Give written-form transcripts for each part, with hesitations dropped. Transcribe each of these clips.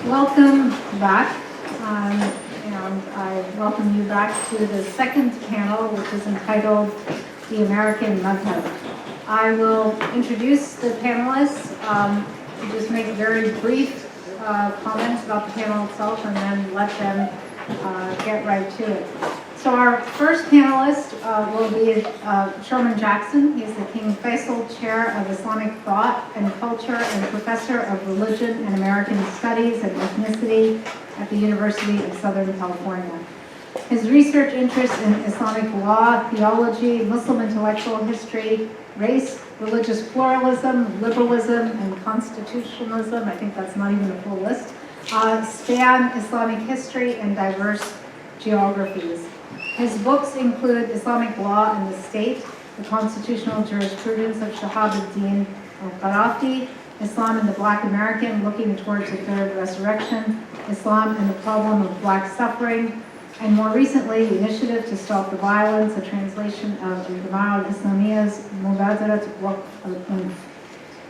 Welcome back, and I welcome you back to the second panel, which is entitled The American Madhab. I will introduce the panelists, just make very brief comments about the panel itself, and then let them get right to it. So our first panelist will be Sherman Jackson. He's the King Faisal Chair of Islamic Thought and Culture and Professor of Religion and American Studies and Ethnicity at the University of Southern California. His research interests in Islamic law, theology, Muslim intellectual history, race, religious pluralism, liberalism, and constitutionalism, I think that's not even a full list, span Islamic history and diverse geographies. His books include Islamic Law and the State, the Constitutional Jurisprudence of Shahabuddin al-Qarafi, Islam and the Black American, Looking Towards the Third Resurrection, Islam and the Problem of Black Suffering, and more recently, the Initiative to Stop the Violence, a translation of Al-Jama'ah al-Islamiyya's Mubadarat Waqf al-Unf.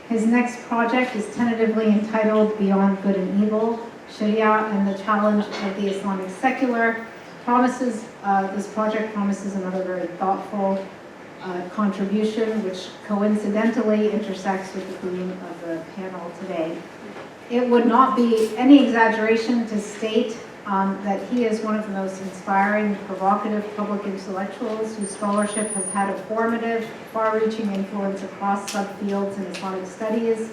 His next project is tentatively entitled Beyond Good and Evil, Sharia and the Challenge of the Islamic Secular. This project promises another very thoughtful contribution, which coincidentally intersects with the theme of the panel today. It would not be any exaggeration to state that he is one of the most inspiring, provocative public intellectuals whose scholarship has had a formative, far-reaching influence across subfields in Islamic studies,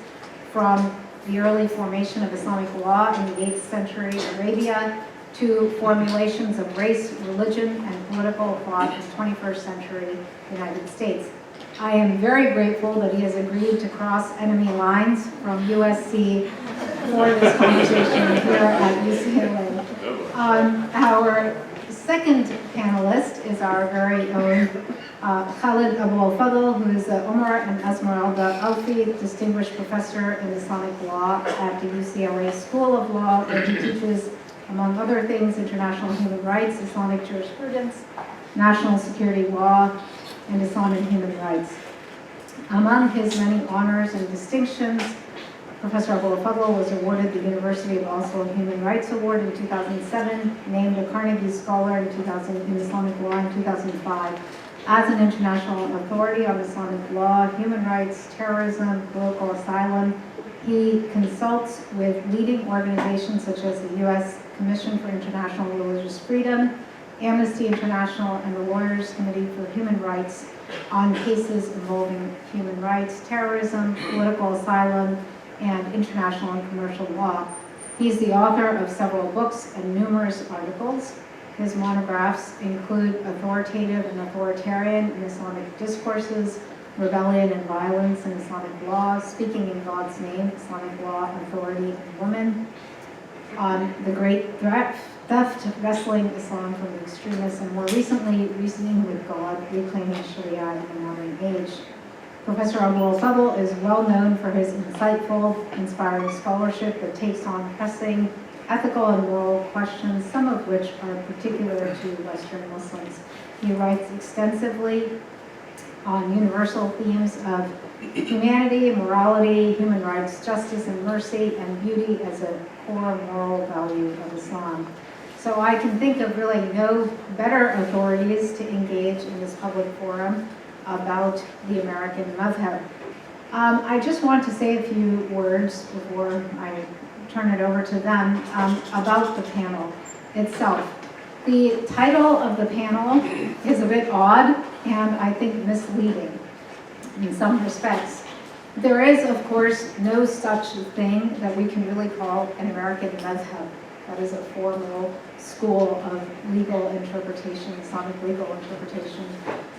from the early formation of Islamic law in the 8th century Arabia to formulations of race, religion, and political thought in the 21st century United States. I am very grateful that he has agreed to cross enemy lines from USC for this conversation here at UCLA. Our second panelist is our very own Khalid Abu al-Fadl, who is the Omar and Esmeralda Alfi Distinguished Professor in Islamic Law at the UCLA School of Law, where he teaches, among other things, international human rights, Islamic jurisprudence, national security law, and Islam and human rights. Among his many honors and distinctions, Professor Abu al-Fadl was awarded the University of Oslo Human Rights Award in 2007, named a Carnegie Scholar in Islamic Law in 2005. As an international authority on Islamic law, human rights, terrorism, political asylum, he consults with leading organizations such as the U.S. Commission for International Religious Freedom, Amnesty International, and the Lawyers Committee for Human Rights on cases involving human rights, terrorism, political asylum, and international and commercial law. He's the author of several books and numerous articles. His monographs include Authoritative and Authoritarian in Islamic Discourses, Rebellion and Violence in Islamic Law, Speaking in God's Name, Islamic Law, Authority, and Women, The Great Theft, Wrestling Islam from the Extremists, and more recently, Reasoning with God, Reclaiming Sharia in the Modern Age. Professor Abu al-Fadl is well known for his insightful, inspiring scholarship that takes on pressing ethical and moral questions, some of which are particular to Western Muslims. He writes extensively on universal themes of humanity, morality, human rights, justice and mercy, and beauty as a core moral value of Islam. So I can think of really no better authorities to engage in this public forum about the American madhab. I just want to say a few words before I turn it over to them about the panel itself. The title of the panel is a bit odd and I think misleading in some respects. There is, of course, no such thing that we can really call an American madhab. That is a formal school of legal interpretation, Islamic legal interpretation,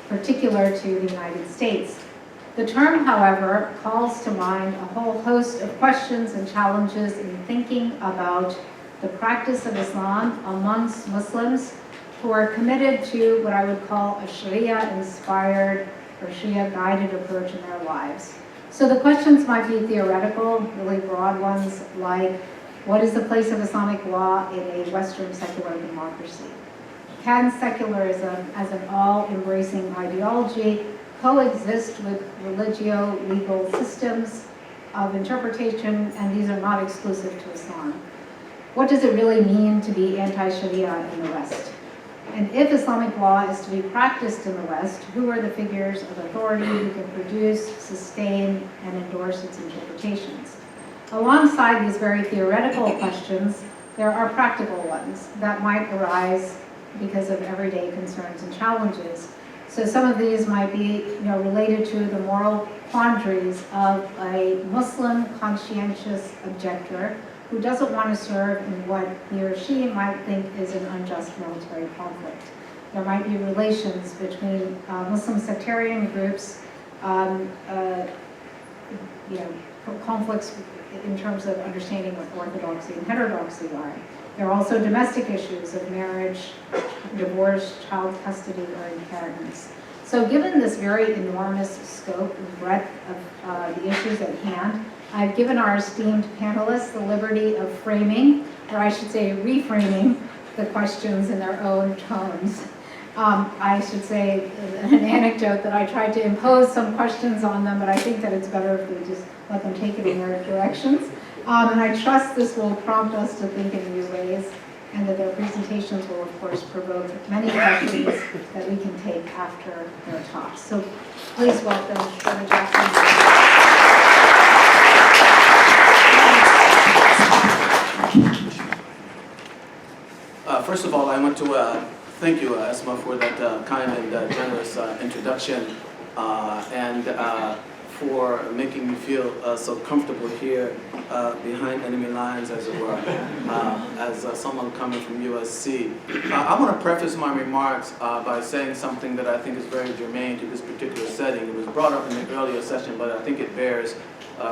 particular to the United States. The term, however, calls to mind a whole host of questions and challenges in thinking about the practice of Islam amongst Muslims who are committed to what I would call a Sharia-inspired or Sharia-guided approach in their lives. So the questions might be theoretical, really broad ones, like what is the place of Islamic law in a Western secular democracy? Can secularism as an all-embracing ideology coexist with religio-legal systems of interpretation, and these are not exclusive to Islam? what does it really mean to be anti-Sharia in the West? And if Islamic law is to be practiced in the West, who are the figures of authority who can produce, sustain, and endorse its interpretations? Alongside these very theoretical questions, there are practical ones that might arise because of everyday concerns and challenges. So some of these might be related to the moral quandaries of a Muslim conscientious objector who doesn't want to serve in what he or she might think is an unjust military conflict. There might be relations between Muslim sectarian groups, conflicts in terms of understanding what orthodoxy and heterodoxy are. There are also domestic issues of marriage, divorce, child custody, or inheritance. So given this very enormous scope and breadth of the issues at hand, I've given our esteemed panelists the liberty of framing, or I should say reframing, the questions in their own terms. I should say an anecdote that I tried to impose some questions on them, but I think that it's better if we just let them take it in their directions. And I trust this will prompt us to think in new ways, and that their presentations will, of course, provoke many questions that we can take after their talks. So please welcome Shirley Jackson. First of all, I want to thank you, Esma, for that kind and generous introduction, and for making me feel so comfortable here behind enemy lines, as it were, as someone coming from USC. I want to preface my remarks by saying something that I think is very germane to this particular setting. It was brought up in the earlier session, but I think it bears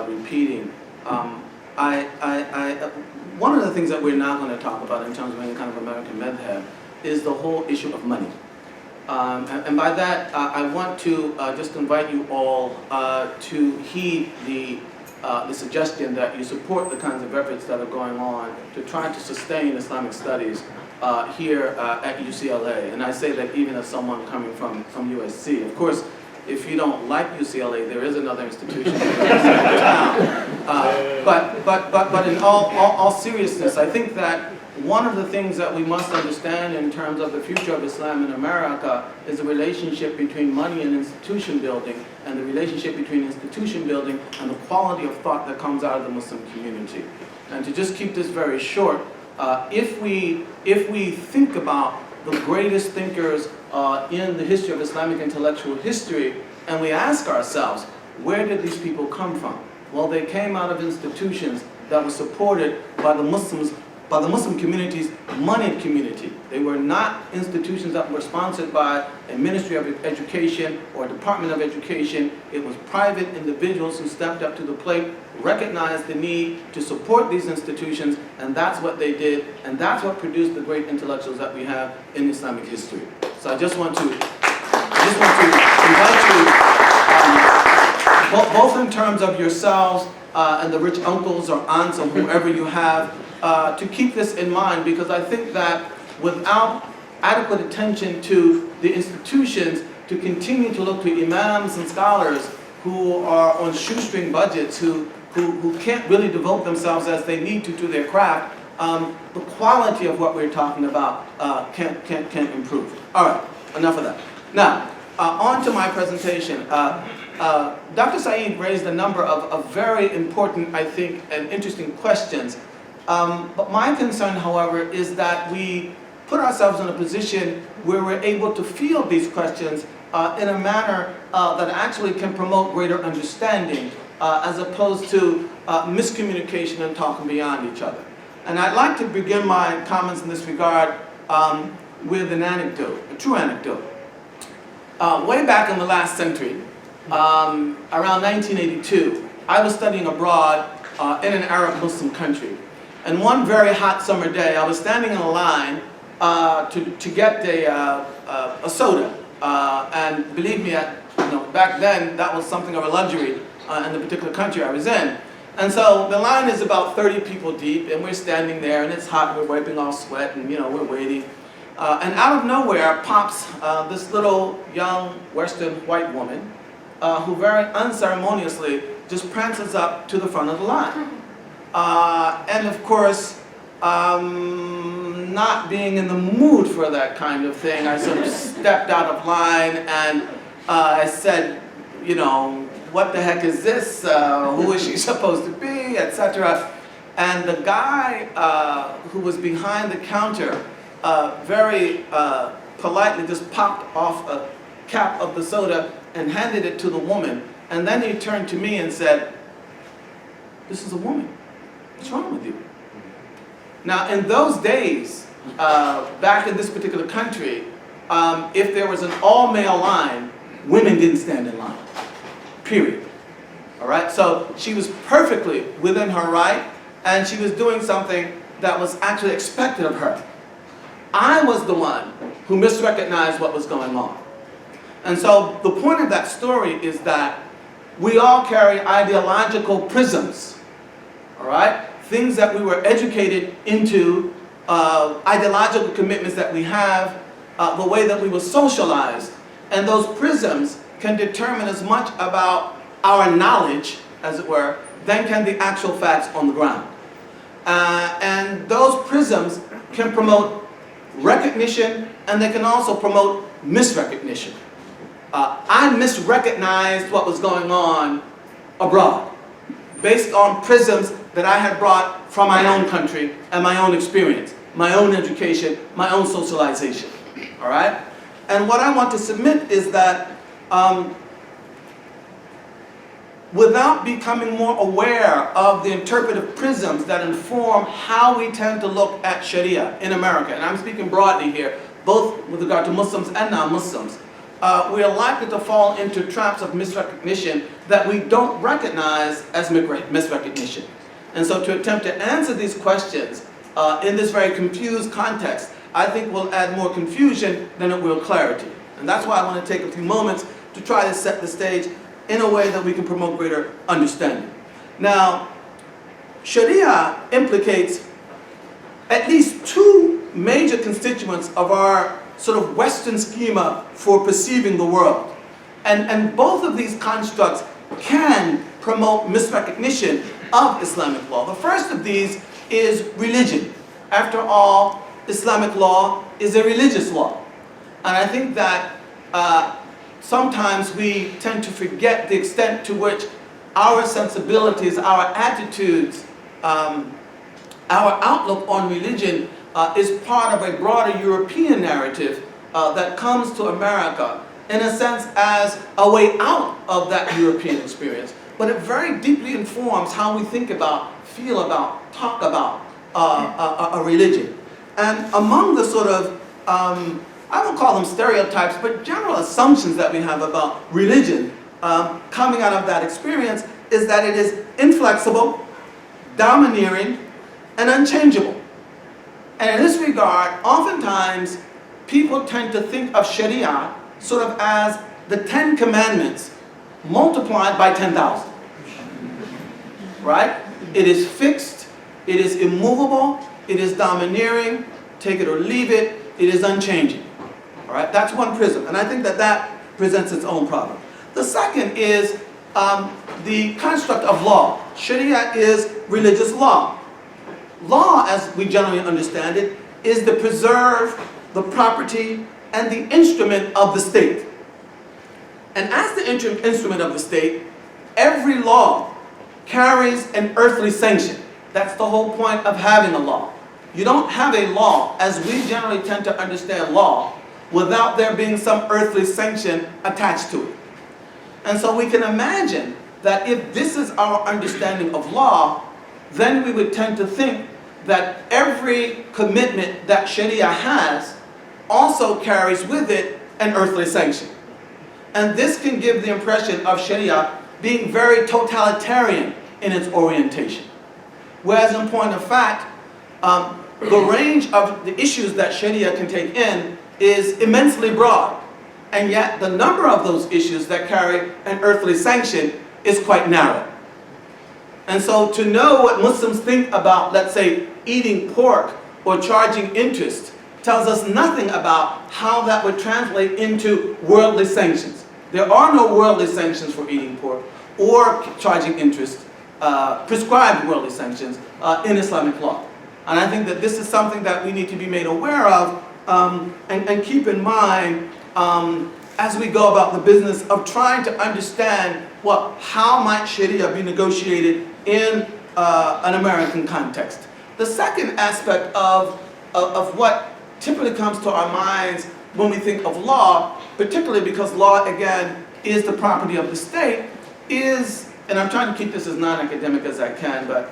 repeating. One of the things that we're not going to talk about in terms of any kind of American madhab is the whole issue of money. And by that, I want to just invite you all to heed the suggestion that you support the kinds of efforts that are going on to try to sustain Islamic studies here at UCLA. And I say that even as someone coming from USC. Of course, if you don't like UCLA, there is another institution in town. But in all seriousness, I think that one of the things that we must understand in terms of the future of Islam in America is the relationship between money and institution building, and the relationship between institution building and the quality of thought that comes out of the Muslim community. And to just keep this very short, if we think about the greatest thinkers in the history of Islamic intellectual history, and we ask ourselves, where did these people come from? Well, they came out of institutions that were supported by the Muslim community's moneyed community. They were not institutions that were sponsored by a Ministry of Education or Department of Education. It was private individuals who stepped up to the plate, recognized the need to support these institutions, and that's what they did, and that's what produced the great intellectuals that we have in Islamic history. So I just want to invite you, both in terms of yourselves and the rich uncles or aunts or whoever you have, to keep this in mind, because I think that without adequate attention to the institutions, to continue to look to imams and scholars who are on shoestring budgets, who can't really devote themselves as they need to their craft, the quality of what we're talking about can't improve. All right, enough of that. Now, on to my presentation. Dr. Saeed raised a number of very important, I think, and interesting questions. But my concern, however, is that we put ourselves in a position where we're able to field these questions in a manner that actually can promote greater understanding, as opposed to miscommunication and talking beyond each other. And I'd like to begin my comments in this regard with an anecdote, a true anecdote. Way back in the last century, around 1982, I was studying abroad in an Arab Muslim country. And one very hot summer day, I was standing in a line to get a soda. And believe me, back then, that was something of a luxury in the particular country I was in. And so the line is about 30 people deep, and we're standing there, and it's hot, we're wiping off sweat, and we're waiting. And out of nowhere pops this little young Western white woman who very unceremoniously just prances up to the front of the line. And of course, not being in the mood for that kind of thing, I sort of stepped out of line and I said, you know, what the heck is this? Who is she supposed to be, etc. And the guy who was behind the counter very politely just popped off a cap of the soda and handed it to the woman. And then he turned to me and said, "This is a woman. What's wrong with you?" Now, in those days, back in this particular country, if there was an all-male line, women didn't stand in line, period. All right? So she was perfectly within her right, and she was doing something that was actually expected of her. I was the one who misrecognized what was going on. And so the point of that story is that we all carry ideological prisms, all right? Things that we were educated into, ideological commitments that we have, the way that we were socialized. And those prisms can determine as much about our knowledge, as it were, than can the actual facts on the ground. And those prisms can promote recognition, and they can also promote misrecognition. I misrecognized what was going on abroad, based on prisms that I had brought from my own country and my own experience, my own education, my own socialization, all right? And what I want to submit is that without becoming more aware of the interpretive prisms that inform how we tend to look at Sharia in America, and I'm speaking broadly here, both with regard to Muslims and non-Muslims, we are likely to fall into traps of misrecognition that we don't recognize as misrecognition. And so to attempt to answer these questions in this very confused context, I think will add more confusion than it will clarity. And that's why I want to take a few moments to try to set the stage in a way that we can promote greater understanding. Now, Sharia implicates at least two major constituents of our sort of Western schema for perceiving the world. And both of these constructs can promote misrecognition of Islamic law. The first of these is religion. After all, Islamic law is a religious law. And I think that sometimes we tend to forget the extent to which our sensibilities, our attitudes, our outlook on religion is part of a broader European narrative that comes to America, in a sense, as a way out of that European experience. But it very deeply informs how we think about, feel about, talk about a religion. And among the sort of, I won't call them stereotypes, but general assumptions that we have about religion coming out of that experience is that it is inflexible, domineering, and unchangeable. And in this regard, oftentimes, people tend to think of Sharia sort of as the 10 Commandments multiplied by 10,000. Right? It is fixed, it is immovable, it is domineering, take it or leave it, it is unchanging. All right? That's one prism, and I think that that presents its own problem. The second is the construct of law. Sharia is religious law. Law, as we generally understand it, is the preserve, the property, and the instrument of the state. And as the instrument of the state, every law carries an earthly sanction. That's the whole point of having a law. You don't have a law, as we generally tend to understand law, without there being some earthly sanction attached to it. And so we can imagine that if this is our understanding of law, then we would tend to think that every commitment that Sharia has also carries with it an earthly sanction. And this can give the impression of Sharia being very totalitarian in its orientation. Whereas in point of fact, the range of the issues that Sharia can take in is immensely broad. And yet the number of those issues that carry an earthly sanction is quite narrow. And so to know what Muslims think about, let's say, eating pork or charging interest tells us nothing about how that would translate into worldly sanctions. There are no worldly sanctions for eating pork or charging interest, prescribed worldly sanctions in Islamic law. And I think that this is something that we need to be made aware of and keep in mind as we go about the business of trying to understand how might Sharia be negotiated in an American context. The second aspect of what typically comes to our minds when we think of law, particularly because law, again, is the property of the state, is, and I'm trying to keep this as non-academic as I can, but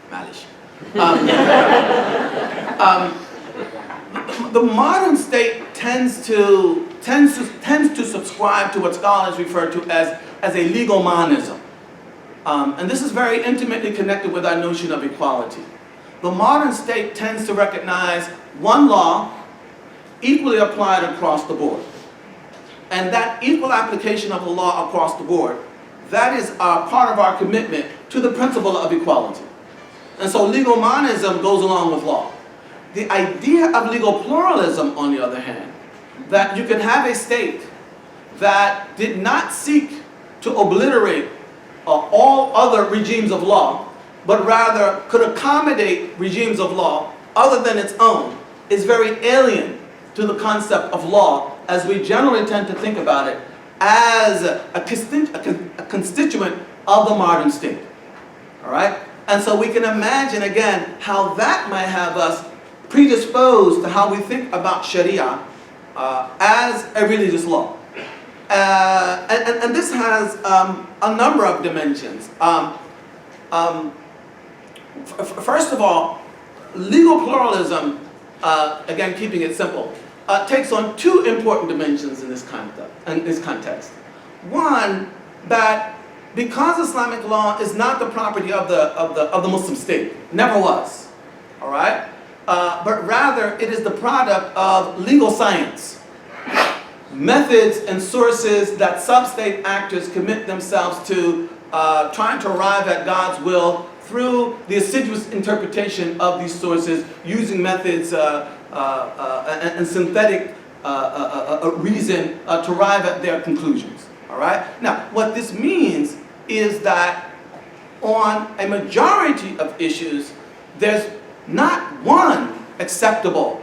malish. The modern state tends to subscribe to what scholars refer to as a legal monism. And this is very intimately connected with our notion of equality. The modern state tends to recognize one law equally applied across the board. And that equal application of the law across the board, that is part of our commitment to the principle of equality. And so legal monism goes along with law. The idea of legal pluralism, on the other hand, that you can have a state that did not seek to obliterate all other regimes of law, but rather could accommodate regimes of law other than its own, is very alien to the concept of law as we generally tend to think about it as a constituent of the modern state. All right? And so we can imagine, again, how that might have us predisposed to how we think about Sharia as a religious law. And this has a number of dimensions. First of all, legal pluralism, again keeping it simple, takes on two important dimensions in this context. One, that because Islamic law is not the property of the Muslim state, never was, all right? But rather it is the product of legal science. Methods and sources that sub-state actors commit themselves to trying to arrive at God's will through the assiduous interpretation of these sources using methods and synthetic reason to arrive at their conclusions. All right? Now, what this means is that on a majority of issues, there's not one acceptable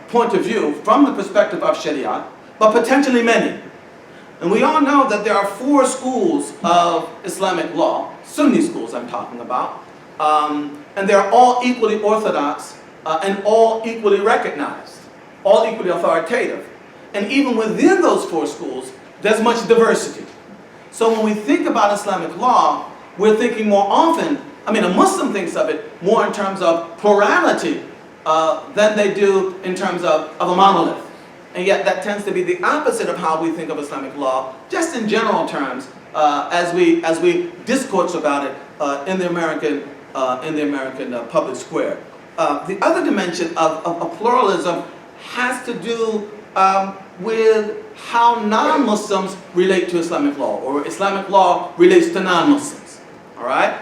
point of view from the perspective of Sharia, but potentially many. And we all know that there are 4 schools of Islamic law, Sunni schools I'm talking about, and they're all equally orthodox and all equally recognized, all equally authoritative. And even within those 4 schools, there's much diversity. So when we think about Islamic law, we're thinking more often, a Muslim thinks of it more in terms of plurality than they do in terms of a monolith. And yet that tends to be the opposite of how we think of Islamic law, just in general terms, as we discourse about it in the American public square. The other dimension of pluralism has to do with how non-Muslims relate to Islamic law, or Islamic law relates to non-Muslims. All right?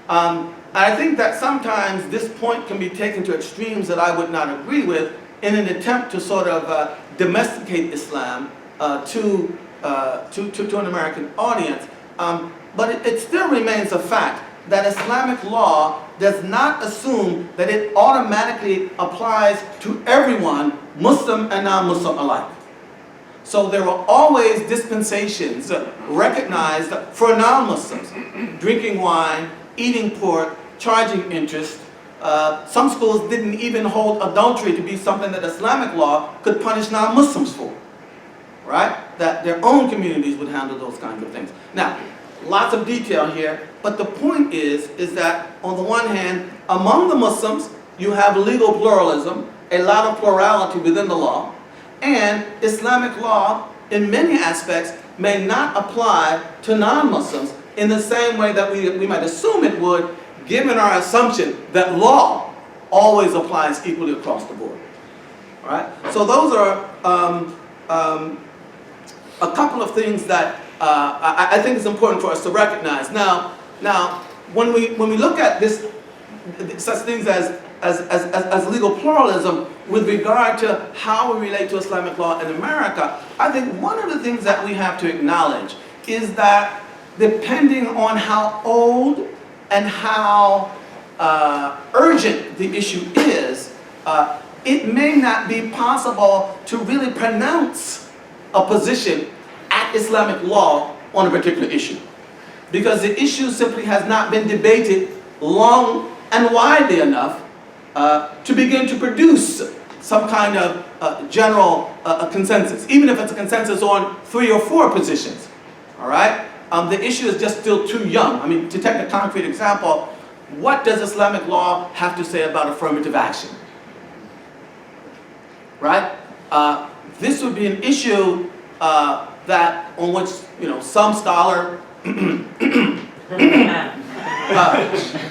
I think that sometimes this point can be taken to extremes that I would not agree with in an attempt to sort of domesticate Islam to an American audience. But it still remains a fact that Islamic law does not assume that it automatically applies to everyone, Muslim and non-Muslim alike. So there are always dispensations recognized for non-Muslims. Drinking wine, eating pork, charging interest. Some schools didn't even hold adultery to be something that Islamic law could punish non-Muslims for. Right? That their own communities would handle those kinds of things. Now, lots of detail here, but the point is that on the one hand, among the Muslims, you have legal pluralism, a lot of plurality within the law, and Islamic law, in many aspects, may not apply to non-Muslims in the same way that we might assume it would, given our assumption that law always applies equally across the board. All right? So those are a couple of things that I think is important for us to recognize. Now, when we look at this, such things as legal pluralism with regard to how we relate to Islamic law in America, I think one of the things that we have to acknowledge is that depending on how old and how urgent the issue is, it may not be possible to really pronounce a position at Islamic law on a particular issue, because the issue simply has not been debated long and widely enough to begin to produce some kind of general consensus, even if it's a consensus on 3 or 4 positions. All right? The issue is just still too young. I mean, to take a concrete example, what does Islamic law have to say about affirmative action? Right? This would be an issue that on which some scholar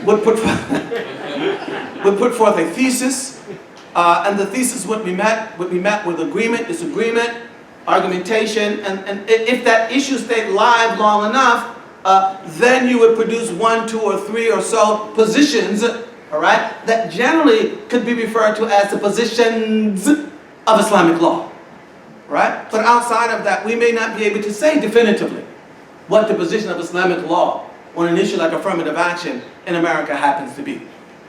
would put forth a thesis, and the thesis would be met with agreement, disagreement, argumentation, and if that issue stayed live long enough, then you would produce 1, 2, or 3 or so positions, all right, that generally could be referred to as the positions of Islamic law, right? But outside of that, we may not be able to say definitively what the position of Islamic law on an issue like affirmative action in America happens to be,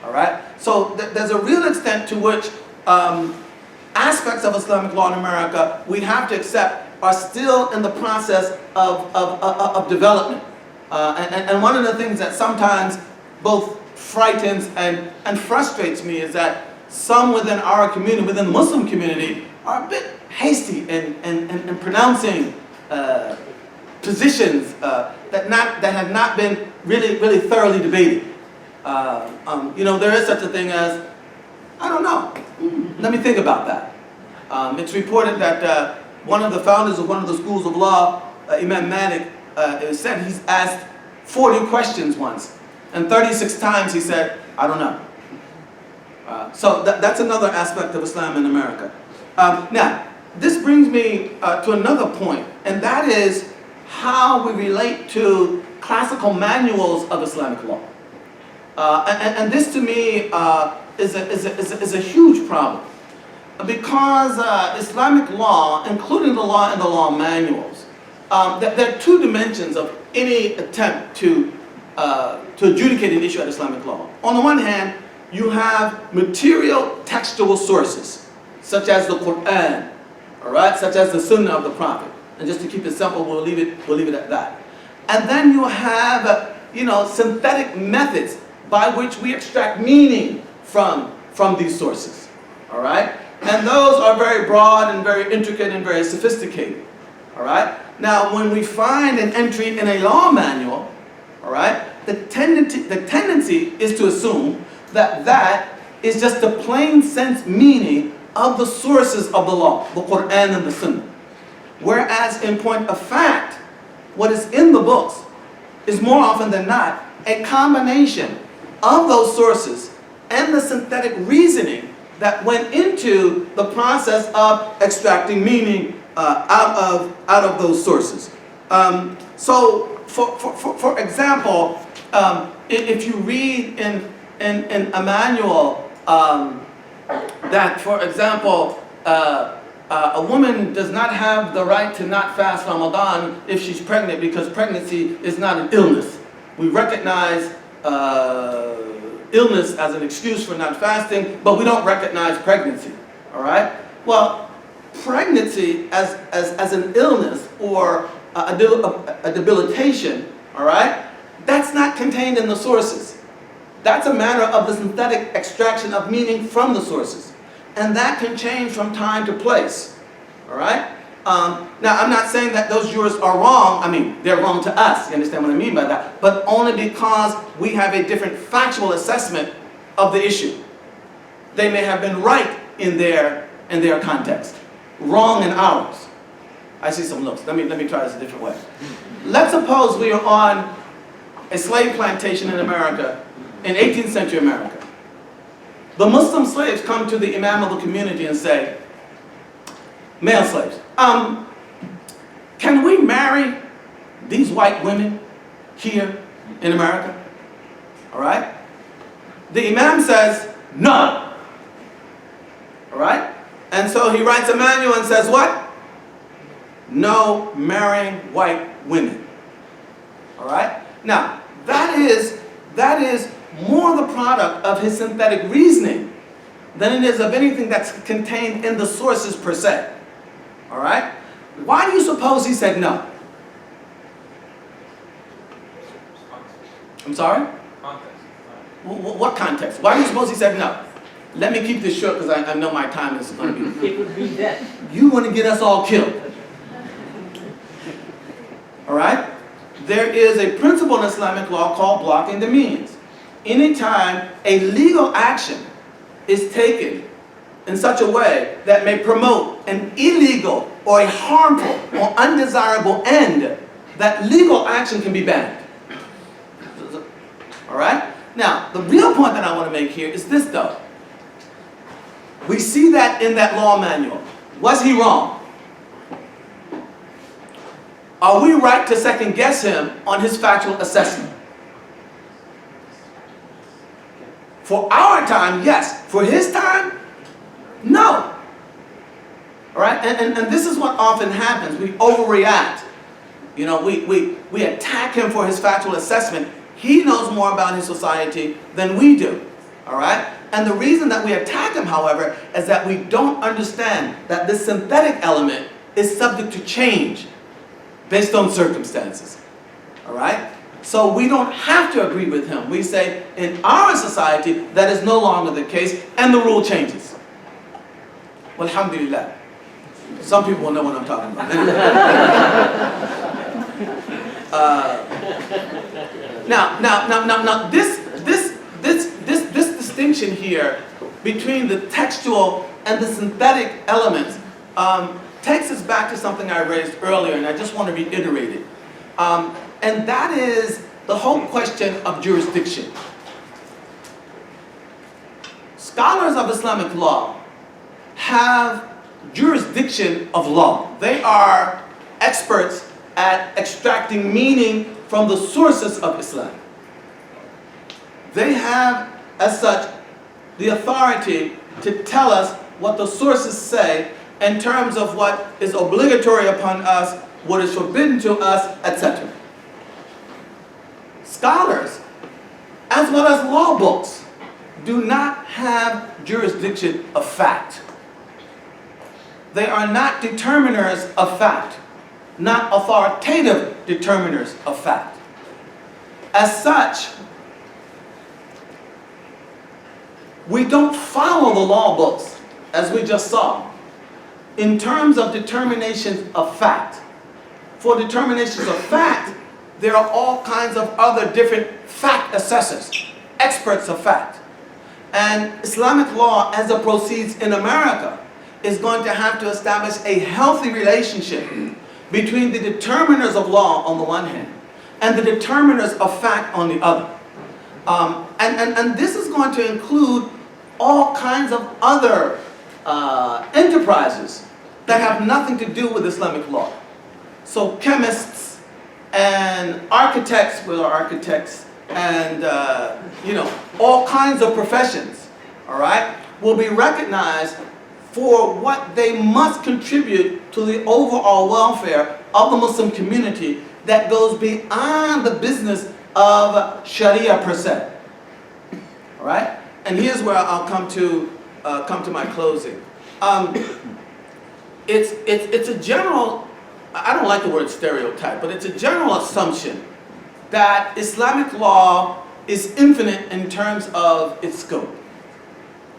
all right? So there's a real extent to which aspects of Islamic law in America we have to accept are still in the process of development. And one of the things that sometimes both frightens and frustrates me is that some within our community, within the Muslim community, are a bit hasty in pronouncing positions that have not been really thoroughly debated. There is such a thing as, I don't know, let me think about that. It's reported that one of the founders of one of the schools of law, Imam Malik, said he's asked 40 questions once, and 36 times he said, I don't know. So that's another aspect of Islam in America. Now, this brings me to another point, and that is how we relate to classical manuals of Islamic law. And this to me is a huge problem, because Islamic law, including the law and the law manuals, there are 2 dimensions of any attempt to adjudicate an issue at Islamic law. On the one hand, you have material textual sources, such as the Quran, all right, such as the Sunnah of the Prophet. And just to keep it simple, we'll leave it at that. And then you have, synthetic methods by which we extract meaning from these sources, all right? And those are very broad and very intricate and very sophisticated, all right? Now, when we find an entry in a law manual, all right, the tendency is to assume that is just the plain sense meaning of the sources of the law, the Quran and the Sunnah. Whereas in point of fact, what is in the books is more often than not a combination of those sources and the synthetic reasoning that went into the process of extracting meaning out of those sources. So, for example, if you read in a manual that, for example, a woman does not have the right to not fast Ramadan if she's pregnant, because pregnancy is not an illness. We recognize illness as an excuse for not fasting, but we don't recognize pregnancy, all right? Well, pregnancy as an illness or a debilitation, all right, that's not contained in the sources. That's a matter of the synthetic extraction of meaning from the sources. And that can change from time to place, all right? Now, I'm not saying that those jurists are wrong. I mean, they're wrong to us. You understand what I mean by that? But only because we have a different factual assessment of the issue. They may have been right in their context, wrong in ours. I see some looks. Let me try this a different way. Let's suppose we are on a slave plantation in America, in 18th century America. The Muslim slaves come to the imam of the community and say, male slaves, can we marry these white women here in America? All right? The imam says, no. All right? And so he writes a manual and says what? No marrying white women. All right? Now, that is more the product of his synthetic reasoning than it is of anything that's contained in the sources per se. All right? Why do you suppose he said no? I'm sorry? What context? Why do you suppose he said no? Let me keep this short because I know my time is going to be... It would be death. You want to get us all killed. All right? There is a principle in Islamic law called blocking the means. Anytime a legal action is taken in such a way that may promote an illegal or a harmful or undesirable end, that legal action can be banned. All right? Now, the real point that I want to make here is this, though. We see that in that law manual. Was he wrong? Are we right to second guess him on his factual assessment? For our time, yes. For his time, no. All right? And this is what often happens. We overreact. You know, we attack him for his factual assessment. He knows more about his society than we do. All right? And the reason that we attack him, however, is that we don't understand that this synthetic element is subject to change based on circumstances. All right? So we don't have to agree with him. We say, in our society, that is no longer the case, and the rule changes. Well, alhamdulillah. Some people will know what I'm talking about. Now, this distinction here between the textual and the synthetic elements takes us back to something I raised earlier, and I just want to reiterate it. And that is the whole question of jurisdiction. Scholars of Islamic law have jurisdiction of law. They are experts at extracting meaning from the sources of Islam. They have, as such, the authority to tell us what the sources say in terms of what is obligatory upon us, what is forbidden to us, etc. Scholars, as well as law books, do not have jurisdiction of fact. They are not determiners of fact, not authoritative determiners of fact. As such, we don't follow the law books, as we just saw, in terms of determinations of fact. For determinations of fact, there are all kinds of other different fact assessors, experts of fact. And Islamic law, as it proceeds in America, is going to have to establish a healthy relationship between the determiners of law on the one hand and the determiners of fact on the other. And this is going to include all kinds of other enterprises that have nothing to do with Islamic law. So chemists and architects, and all kinds of professions, all right, will be recognized for what they must contribute to the overall welfare of the Muslim community that goes beyond the business of Sharia per se. All right? And here's where I'll come to my closing. It's a general, I don't like the word stereotype, but it's a general assumption that Islamic law is infinite in terms of its scope.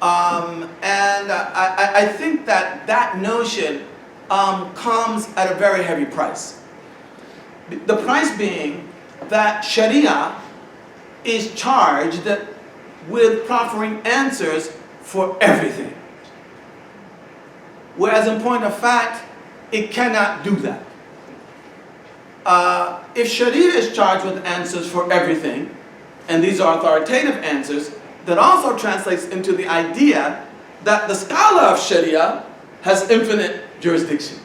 And I think that notion comes at a very heavy price. The price being that Sharia is charged with proffering answers for everything. Whereas in point of fact, it cannot do that. If Sharia is charged with answers for everything, and these are authoritative answers, that also translates into the idea that the scholar of Sharia has infinite jurisdiction.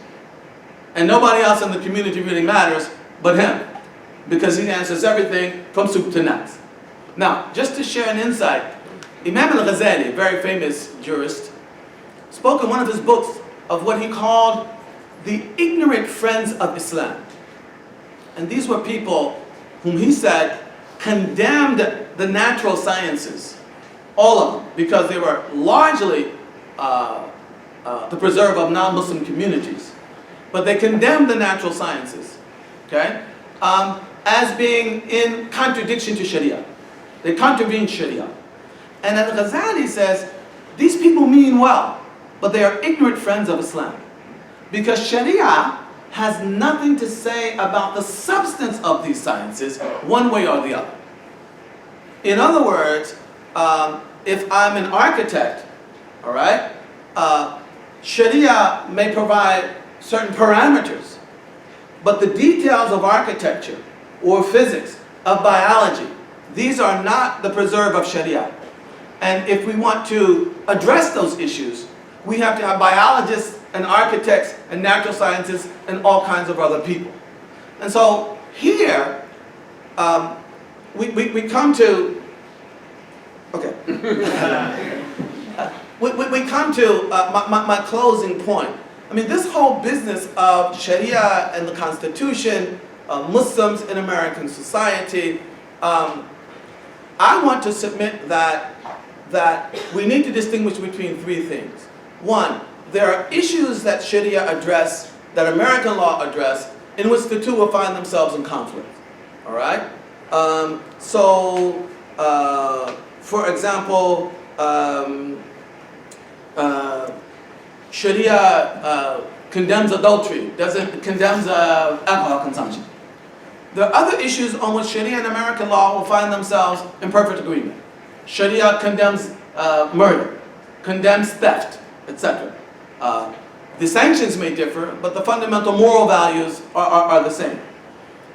And nobody else in the community really matters but him, because he answers everything from soup to nuts. Now, just to share an insight, Imam al-Ghazali, a very famous jurist, spoke in one of his books of what he called the ignorant friends of Islam. And these were people whom he said condemned the natural sciences, all of them, because they were largely the preserve of non-Muslim communities. But they condemned the natural sciences, okay, as being in contradiction to Sharia. They contravened Sharia. And Al-Ghazali says, these people mean well, but they are ignorant friends of Islam. Because Sharia has nothing to say about the substance of these sciences, one way or the other. In other words, if I'm an architect, all right, Sharia may provide certain parameters, but the details of architecture or physics, of biology, these are not the preserve of Sharia. And if we want to address those issues, we have to have biologists and architects and natural scientists and all kinds of other people. And so here, we come to, okay. we come to my closing point. I mean, this whole business of Sharia and the Constitution, Muslims in American society, I want to submit that we need to distinguish between three things. One, there are issues that Sharia address, that American law address, in which the two will find themselves in conflict. All right? For example, Sharia condemns adultery, condemns alcohol consumption. There are other issues on which Sharia and American law will find themselves in perfect agreement. Sharia condemns murder, condemns theft, etc. The sanctions may differ, but the fundamental moral values are the same.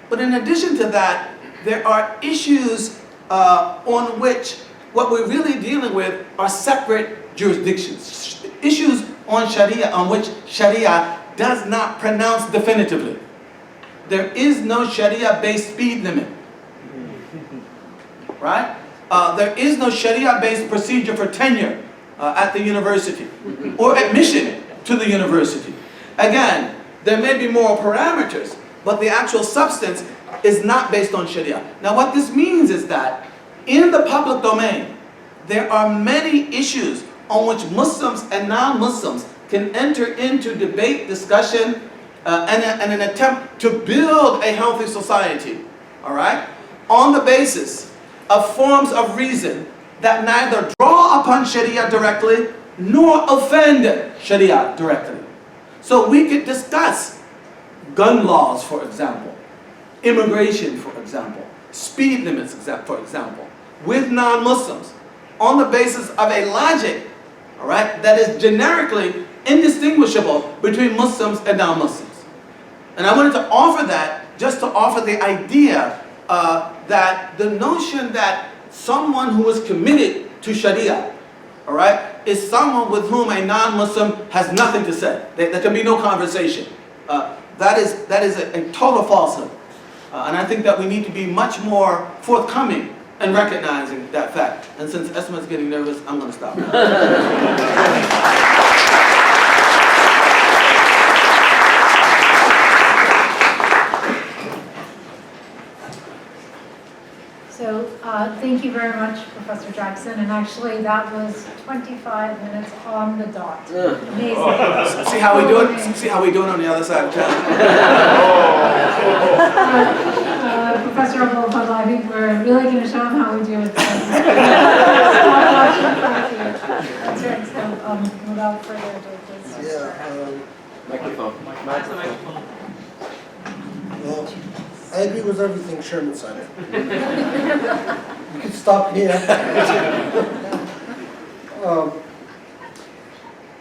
But in addition to that, there are issues on which what we're really dealing with are separate jurisdictions. Issues on Sharia on which Sharia does not pronounce definitively. There is no Sharia-based speed limit. Right? There is no Sharia-based procedure for tenure at the university or admission to the university. Again, there may be moral parameters, but the actual substance is not based on Sharia. Now what this means is that in the public domain, there are many issues on which Muslims and non-Muslims can enter into debate, discussion, and an attempt to build a healthy society, all right, on the basis of forms of reason that neither draw upon Sharia directly nor offend Sharia directly. So we could discuss gun laws, for example, immigration, for example, speed limits, for example, with non-Muslims on the basis of a logic, all right, that is generically indistinguishable between Muslims and non-Muslims. And I wanted to offer that, just to offer the idea that the notion that someone who is committed to Sharia, all right, is someone with whom a non-Muslim has nothing to say. There can be no conversation. That is a total falsehood. And I think that we need to be much more forthcoming in recognizing that fact. And since Esma's getting nervous, I'm going to stop now. So thank you very much, Professor Jackson. And actually, that was 25 minutes on the dot. Amazing. See how we do it? See how we do it on the other side of town? Professor Abdul-Fadl, I think we're really going to show them how we do it. That's right. So without further ado, please. Yeah. Microphone. Well, I agree with everything Sherman said. You can stop here.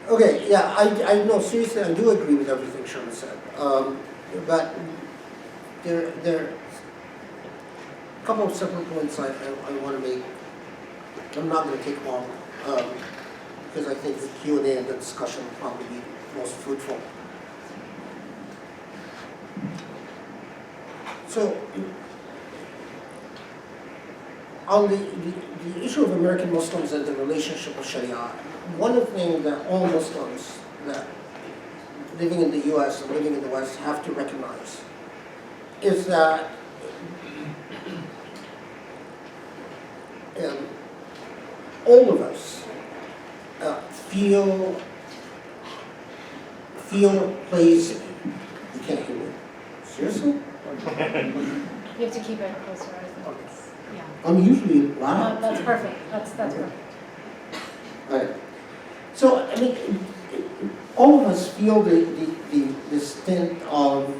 Okay, yeah, I know, seriously, I do agree with everything Sherman said. But there are a couple of separate points I want to make. I'm not going to take long, because I think the Q&A and the discussion will probably be most fruitful. So, on the issue of American Muslims and the relationship with Sharia, one of the things that all Muslims that living in the U.S. and living in the West have to recognize is that all of us feel place. You can't hear me. Seriously? You have to keep it closer, I think. Yeah. I'm usually loud. That's perfect. That's perfect. Right. So, I mean, all of us feel the stint of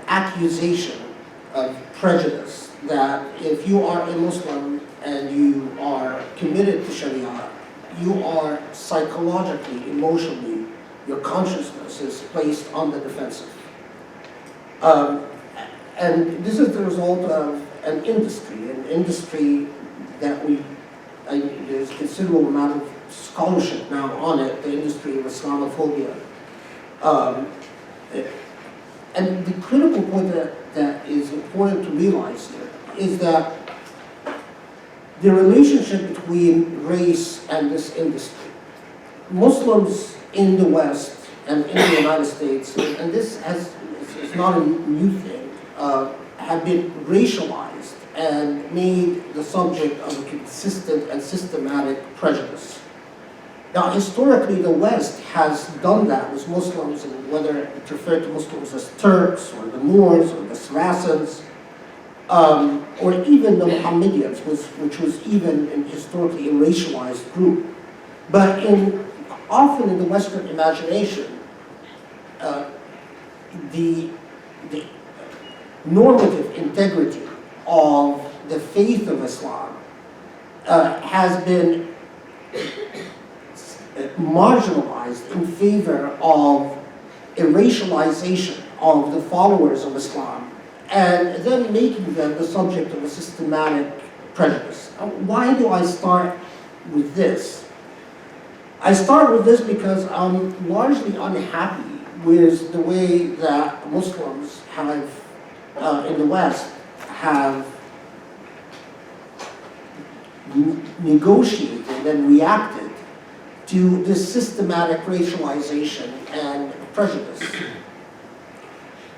accusation of prejudice, that if you are a Muslim and you are committed to Sharia, you are psychologically, emotionally, your consciousness is placed on the defensive. And this is the result of an industry that there's considerable amount of scholarship now on it, the industry of Islamophobia. And the critical point that is important to realize here is that the relationship between race and this industry. Muslims in the West and in the United States, and this is not a new thing, have been racialized and made the subject of a consistent and systematic prejudice. Now, historically, the West has done that with Muslims, and whether it referred to Muslims as Turks or the Moors or the Saracens, or even the Mohammedans, which was even historically a racialized group. But often in the Western imagination, the normative integrity of the faith of Islam has been marginalized in favor of a racialization of the followers of Islam, and then making them the subject of a systematic prejudice. Why do I start with this? I start with this because I'm largely unhappy with the way that Muslims have, in the West, have negotiated and reacted to this systematic racialization and prejudice.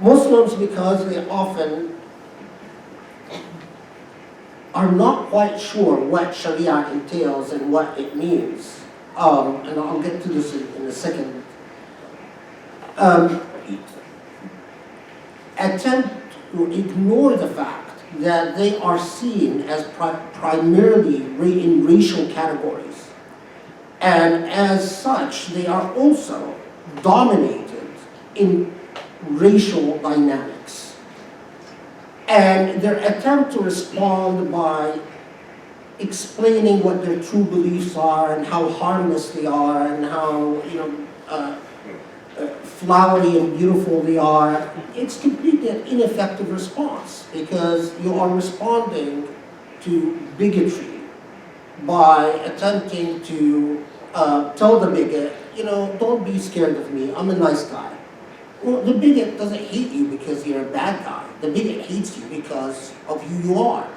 Muslims, because they often are not quite sure what Sharia entails and what it means, and I'll get to this in a second, attempt to ignore the fact that they are seen as primarily in racial categories. And as such, they are also dominated in racial dynamics. And their attempt to respond by explaining what their true beliefs are and how harmless they are and how flowery and beautiful they are, it's completely an ineffective response, because you are responding to bigotry by attempting to tell the bigot, don't be scared of me, I'm a nice guy. Well, the bigot doesn't hate you because you're a bad guy. The bigot hates you because of who you are.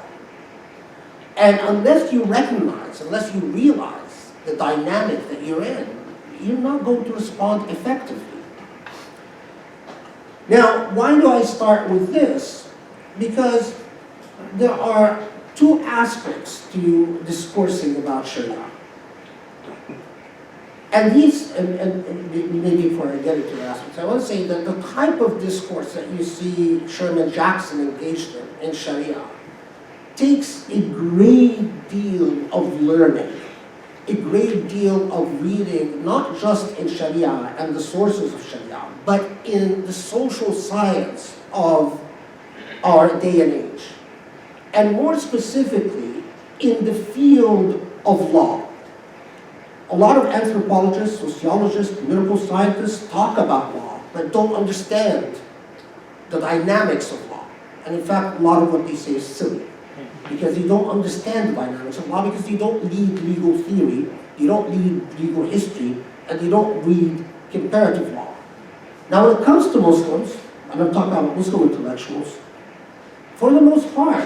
And unless you realize the dynamic that you're in, you're not going to respond effectively. Now, why do I start with this? Because there are two aspects to discoursing about Sharia. And these, and maybe before I get into the aspects, I want to say that the type of discourse that you see Sherman Jackson engaged in Sharia takes a great deal of learning, a great deal of reading, not just in Sharia and the sources of Sharia, but in the social science of our day and age. And more specifically, in the field of law. A lot of anthropologists, sociologists, political scientists talk about law, but don't understand the dynamics of law. And in fact, a lot of what they say is silly, because you don't understand the dynamics of law, because you don't read legal theory, you don't read legal history, and you don't read comparative law. Now, when it comes to Muslims, and I'm talking about Muslim intellectuals, for the most part,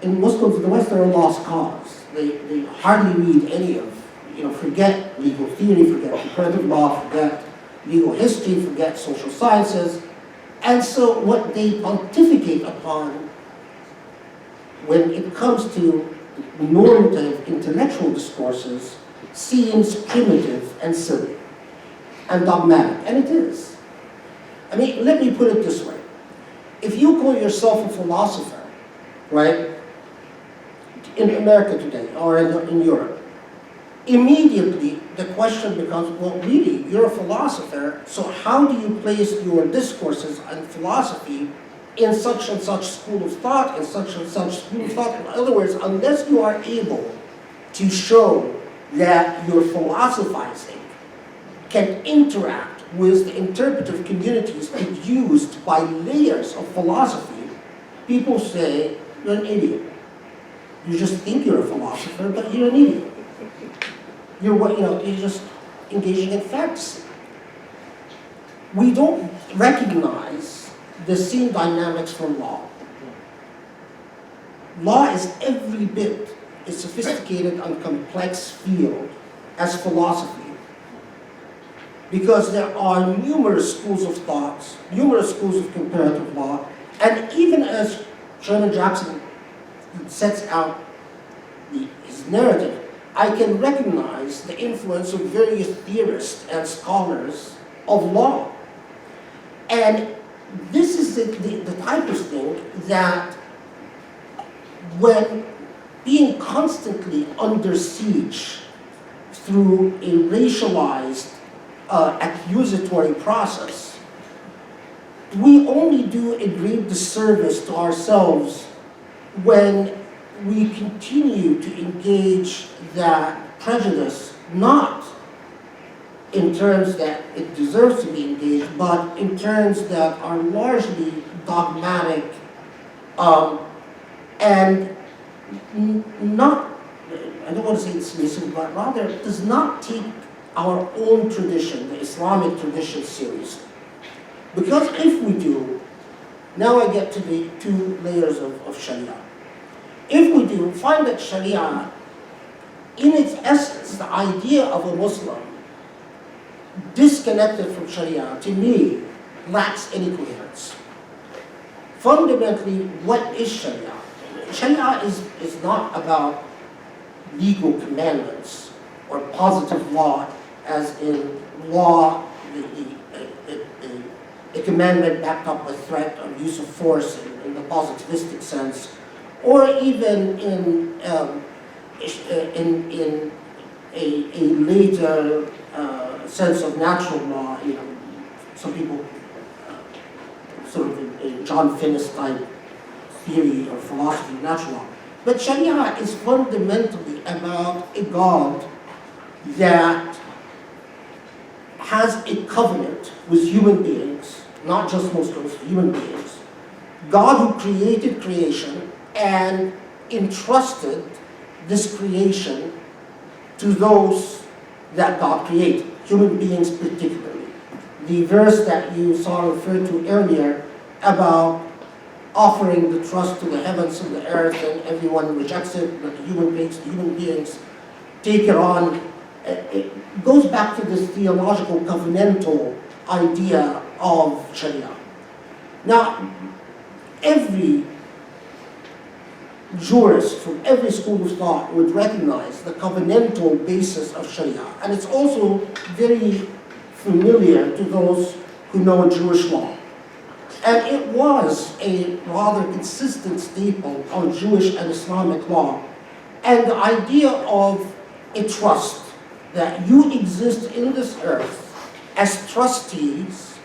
in Muslims in the West, they're a lost cause. They hardly read any of, forget legal theory, forget comparative law, forget legal history, forget social sciences. And so what they pontificate upon when it comes to normative intellectual discourses, seems primitive and silly and dogmatic, and it is. I mean, let me put it this way. If you call yourself a philosopher, right, in America today, or in Europe, immediately the question becomes, well, really, you're a philosopher, so how do you place your discourses on philosophy in such and such school of thought, in such and such school of thought? In other words, unless you are able to show that your philosophizing can interact with the interpretive communities produced by layers of philosophy, people say, you're an idiot. You just think you're a philosopher, but you're an idiot. You're just engaging in fantasy. We don't recognize the same dynamics from law. Law is every bit as sophisticated and complex field as philosophy, because there are numerous schools of thoughts, numerous schools of comparative law, and even as Sherman Jackson sets out his narrative, I can recognize the influence of various theorists and scholars of law. And this is the type of thing that, when being constantly under siege through a racialized accusatory process, we only do a great disservice to ourselves when we continue to engage that prejudice, not in terms that it deserves to be engaged, but in terms that are largely dogmatic and not, I don't want to say dismissive, but rather does not take our own tradition, the Islamic tradition, seriously. Because if we do, now I get to the two layers of Sharia. If we do, find that Sharia, in its essence, the idea of a Muslim disconnected from Sharia, to me, lacks any coherence. Fundamentally, what is Sharia? Sharia is not about legal commandments or positive law, as in law, a commandment backed up with threat or use of force in the positivistic sense, or even in a later sense of natural law. Some people sort of a John Finnis type theory or philosophy of natural law. But Sharia is fundamentally about a God that has a covenant with human beings, not just Muslims, human beings. God who created creation and entrusted this creation to those that God created, human beings particularly. The verse that you saw referred to earlier about offering the trust to the heavens and the earth, and everyone rejects it, but the human beings take it on. It goes back to this theological covenantal idea of Sharia. Now, every jurist from every school of thought would recognize the covenantal basis of Sharia, and it's also very familiar to those who know Jewish law. And it was a rather consistent staple of Jewish and Islamic law. And the idea of a trust, that you exist in this earth as trustees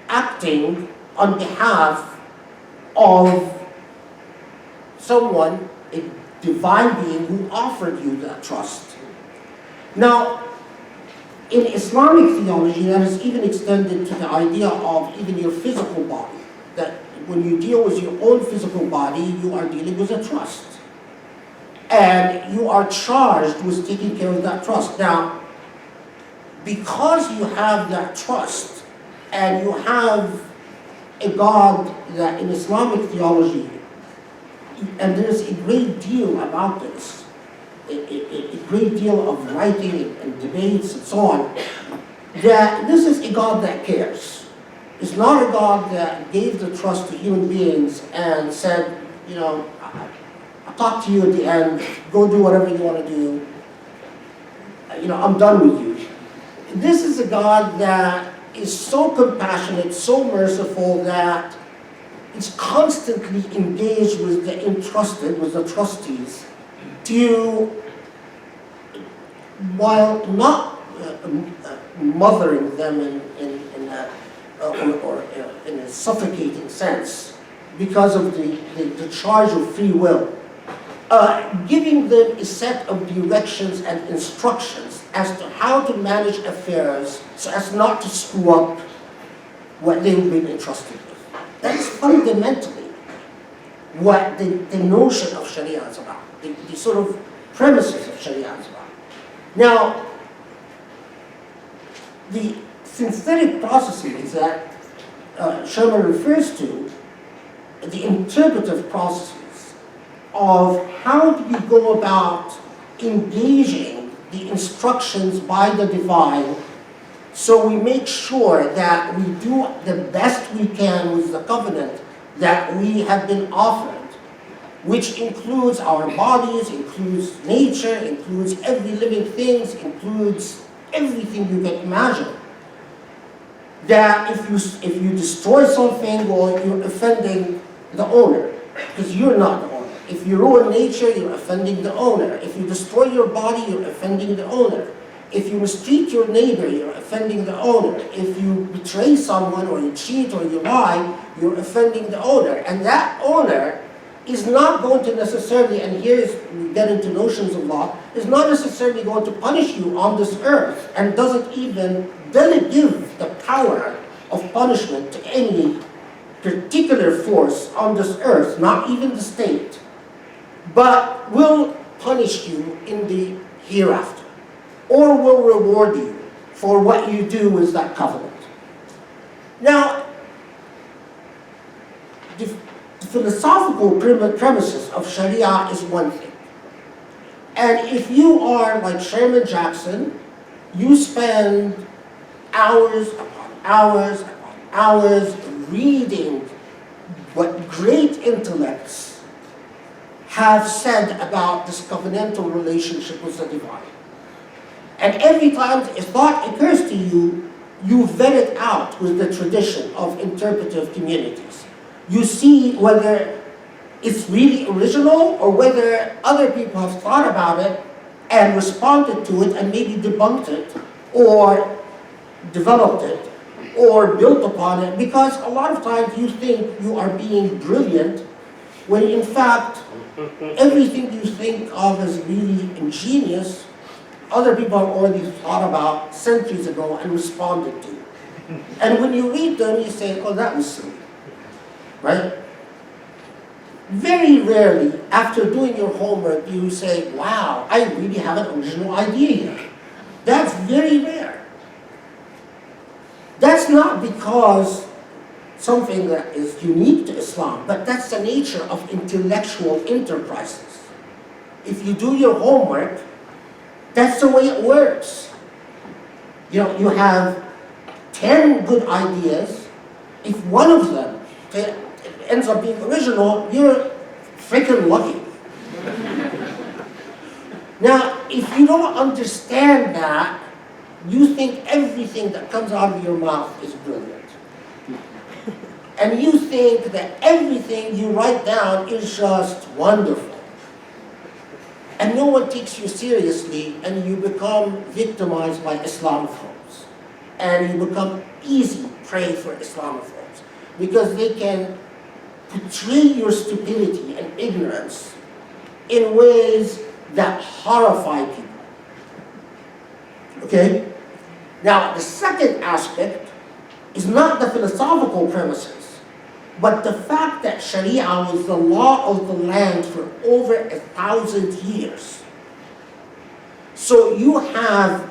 acting on behalf of someone, a divine being who offered you that trust. Now, in Islamic theology, that is even extended to the idea of even your physical body, that when you deal with your own physical body, you are dealing with a trust. And you are charged with taking care of that trust. Now, because you have that trust, and you have a God that in Islamic theology, and there's a great deal about this, a great deal of writing and debates and so on, that this is a God that cares. It's not a God that gave the trust to human beings and said, talk to you at the end, go do whatever you want to do. I'm done with you. This is a God that is so compassionate, so merciful, that is constantly engaged with the entrusted, with the trustees, while not mothering them in a suffocating sense because of the charge of free will, giving them a set of directions and instructions as to how to manage affairs so as not to screw up what they've been entrusted with. That's fundamentally what the notion of Sharia is about, the sort of premises of Sharia is about. Now, the synthetic processes that Sherman refers to, the interpretive processes of how do you go about engaging the instructions by the divine, so we make sure that we do the best we can with the covenant that we have been offered, which includes our bodies, includes nature, includes every living thing, includes everything you can imagine. That if you destroy something, well, you're offending the owner, because you're not the owner. If you ruin nature, you're offending the owner. If you destroy your body, you're offending the owner. If you mistreat your neighbor, you're offending the owner. If you betray someone, or you cheat, or you lie, you're offending the owner. And that owner is not going to necessarily, and here we get into notions of law, is not necessarily going to punish you on this earth, and doesn't even give the power of punishment to any particular force on this earth, not even the state, but will punish you in the hereafter, or will reward you for what you do with that covenant. Now, the philosophical premises of Sharia is one thing. And if you are like Sherman Jackson, you spend hours upon hours upon hours reading what great intellects have said about this covenantal relationship with the divine. And every time a thought occurs to you, you vet it out with the tradition of interpretive communities. You see whether it's really original or whether other people have thought about it and responded to it and maybe debunked it or developed it or built upon it, because a lot of times you think you are being brilliant when in fact everything you think of as really ingenious, other people have already thought about centuries ago and responded to. And when you read them, you say, oh, that was silly, right? Very rarely, after doing your homework, you say, wow, I really have an original idea here. That's very rare. That's not because something that is unique to Islam, but that's the nature of intellectual enterprises. If you do your homework, that's the way it works. You have 10 good ideas. If one of them ends up being original, you're freaking lucky. Now, if you don't understand that, you think everything that comes out of your mouth is brilliant. And you think that everything you write down is just wonderful. And no one takes you seriously, and you become victimized by Islamophobes. And you become easy prey for Islamophobes, because they can portray your stupidity and ignorance in ways that horrify people. Okay? Now, the second aspect is not the philosophical premises, but the fact that Sharia was the law of the land for over 1,000 years. So you have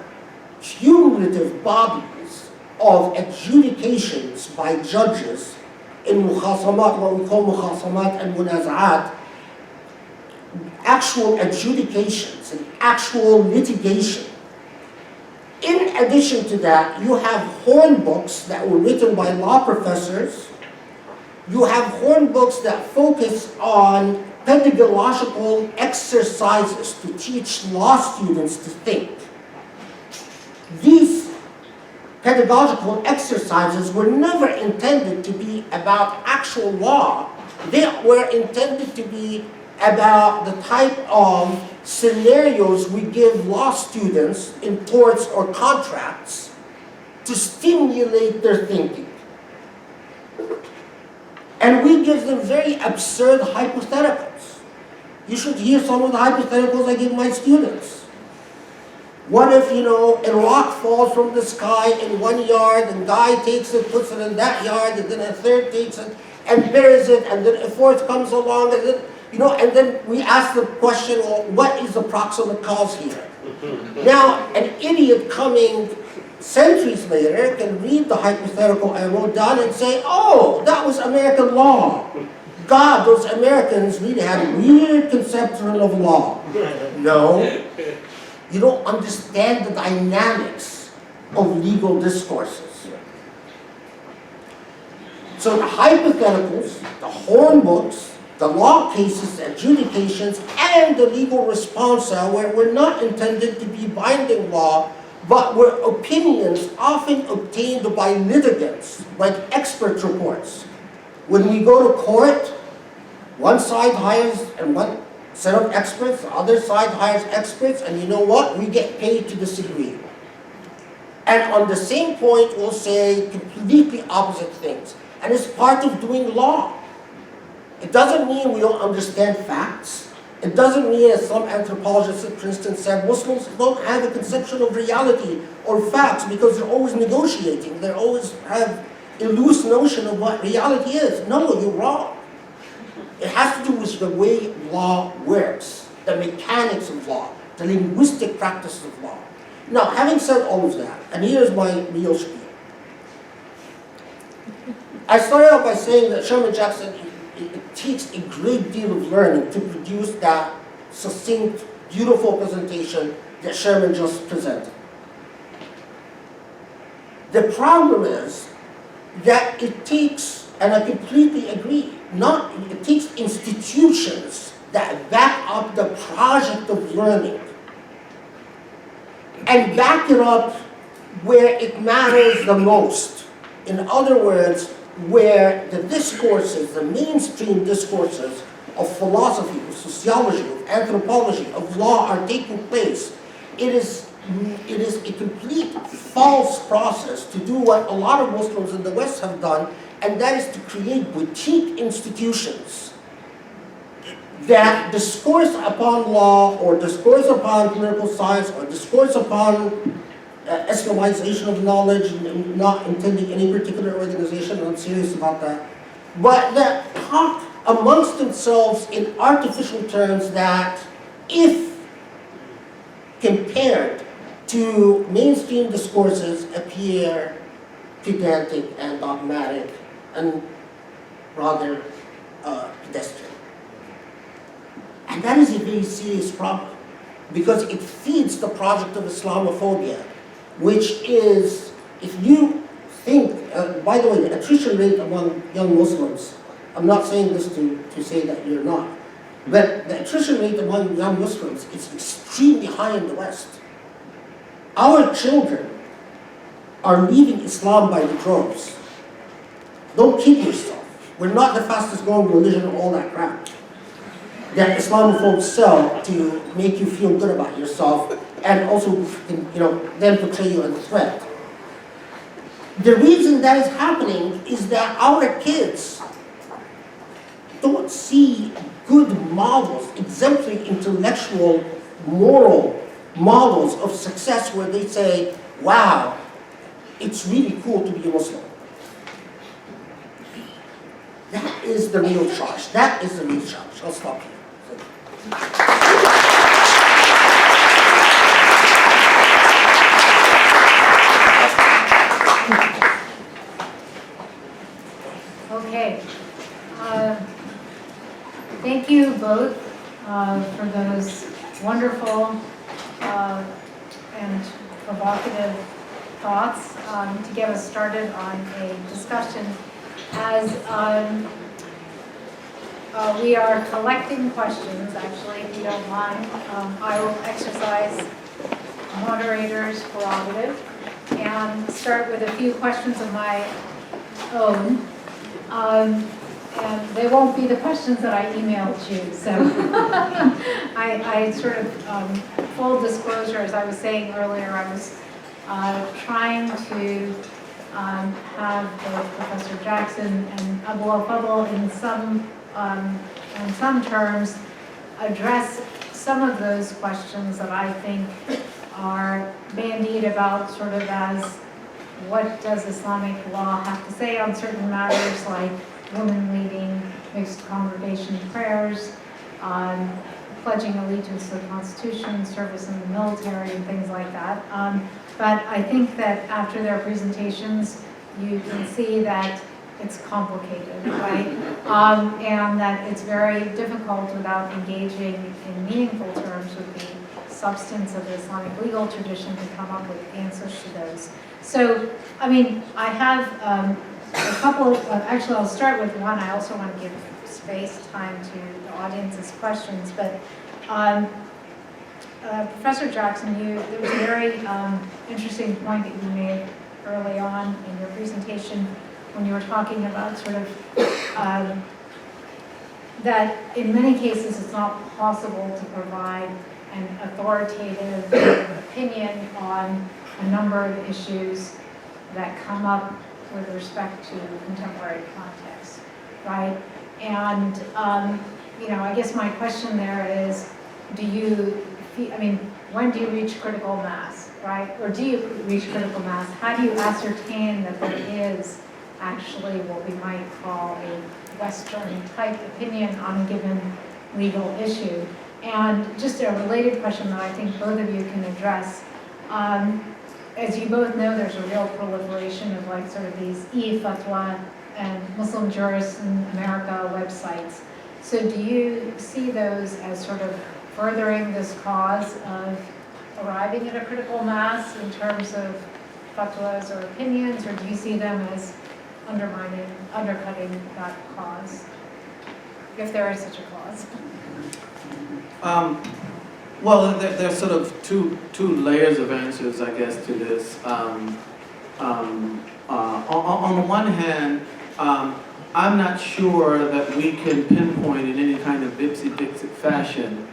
cumulative bodies of adjudications by judges in mukhasamat, what we call mukhasamat and munaza'at, actual adjudications and actual litigation. In addition to that, you have horn books that were written by law professors. You have horn books that focus on pedagogical exercises to teach law students to think. These pedagogical exercises were never intended to be about actual law. They were intended to be about the type of scenarios we give law students in torts or contracts to stimulate their thinking. And we give them very absurd hypotheticals. You should hear some of the hypotheticals I give my students. What if, a rock falls from the sky in 1 yard, and guy takes it, puts it in that yard, and then a third takes it and buries it, and then a fourth comes along, and then, and then we ask the question, well, what is the proximate cause here? Now, an idiot coming centuries later can read the hypothetical I wrote down and say, oh, that was American law. God, those Americans really had a weird conception of law. No. You don't understand the dynamics of legal discourses. So the hypotheticals, the horn books, the law cases, the adjudications, and the legal responsa were not intended to be binding law, but were opinions often obtained by litigants, like expert reports. When we go to court, one side hires and one set of experts, the other side hires experts, and you know what? We get paid to disagree. And on the same point, we'll say completely opposite things. And it's part of doing law. It doesn't mean we don't understand facts. It doesn't mean, as some anthropologists at Princeton said, Muslims don't have a conception of reality or facts because they're always negotiating. They always have a loose notion of what reality is. No, you're wrong. It has to do with the way law works, the mechanics of law, the linguistic practices of law. Now, having said all of that, and here's my real spiel. I started out by saying that Sherman Jackson, it takes a great deal of learning to produce that succinct, beautiful presentation that Sherman just presented. The problem is that it takes, and I completely agree, it takes institutions that back up the project of learning and back it up where it matters the most. In other words, where the discourses, the mainstream discourses of philosophy, of sociology, of anthropology, of law are taking place. It is a complete false process to do what a lot of Muslims in the West have done, and that is to create boutique institutions that discourse upon law, or discourse upon political science, or discourse upon Islamization of knowledge, not intending any particular organization, I'm serious about that, but that talk amongst themselves in artificial terms that, if compared to mainstream discourses, appear pedantic and dogmatic and rather pedestrian. And that is a very serious problem, because it feeds the project of Islamophobia, which is, if you think, by the way, the attrition rate among young Muslims, I'm not saying this to say that you're not, but the attrition rate among young Muslims is extremely high in the West. Our children are leaving Islam by the droves. Don't kid yourself. We're not the fastest growing religion of all that crap that Islamophobes sell to make you feel good about yourself, and also, then portray you as a threat. The reason that is happening is that our kids don't see good models, exemplary intellectual, moral models of success where they say, wow, it's really cool to be a Muslim. That is the real charge. That is the real charge. I'll stop here. Okay. Thank you both for those wonderful and provocative thoughts to get us started on a discussion. As we are collecting questions, actually, if you don't mind. I will exercise moderator's prerogative and start with a few questions of my own. And they won't be the questions that I emailed you, so I sort of, full disclosure, as I was saying earlier, I was trying to have both Professor Jackson and Abu al-Fadl in some terms address some of those questions that I think are bandied about sort of as what does Islamic law have to say on certain matters like women leading mixed congregation prayers, pledging allegiance to the Constitution, service in the military, and things like that. But I think that after their presentations, you can see that it's complicated, right? And that it's very difficult without engaging in meaningful terms with the substance of the Islamic legal tradition to come up with answers to those. So, I mean, I have a couple, actually I'll start with one. I also want to give space, time to the audience's questions, but Professor Jackson, there was a very interesting point that you made early on in your presentation when you were talking about sort of that in many cases it's not possible to provide an authoritative opinion on a number of issues that come up with respect to contemporary context, right? And, you know, I guess my question there is, when do you reach critical mass, right? Or do you reach critical mass? How do you ascertain that there is actually what we might call a Western type opinion on a given legal issue? And just a related question that I think both of you can address. As you both know, there's a real proliferation of like sort of these e-fatwa and Muslim jurists in America websites. So do you see those as sort of furthering this cause of arriving at a critical mass in terms of fatwas or opinions, or do you see them as undercutting that cause, if there is such a cause? Well, there's sort of two layers of answers, I guess, to this. On the one hand, I'm not sure that we can pinpoint in any kind of Ipsy-Dixit fashion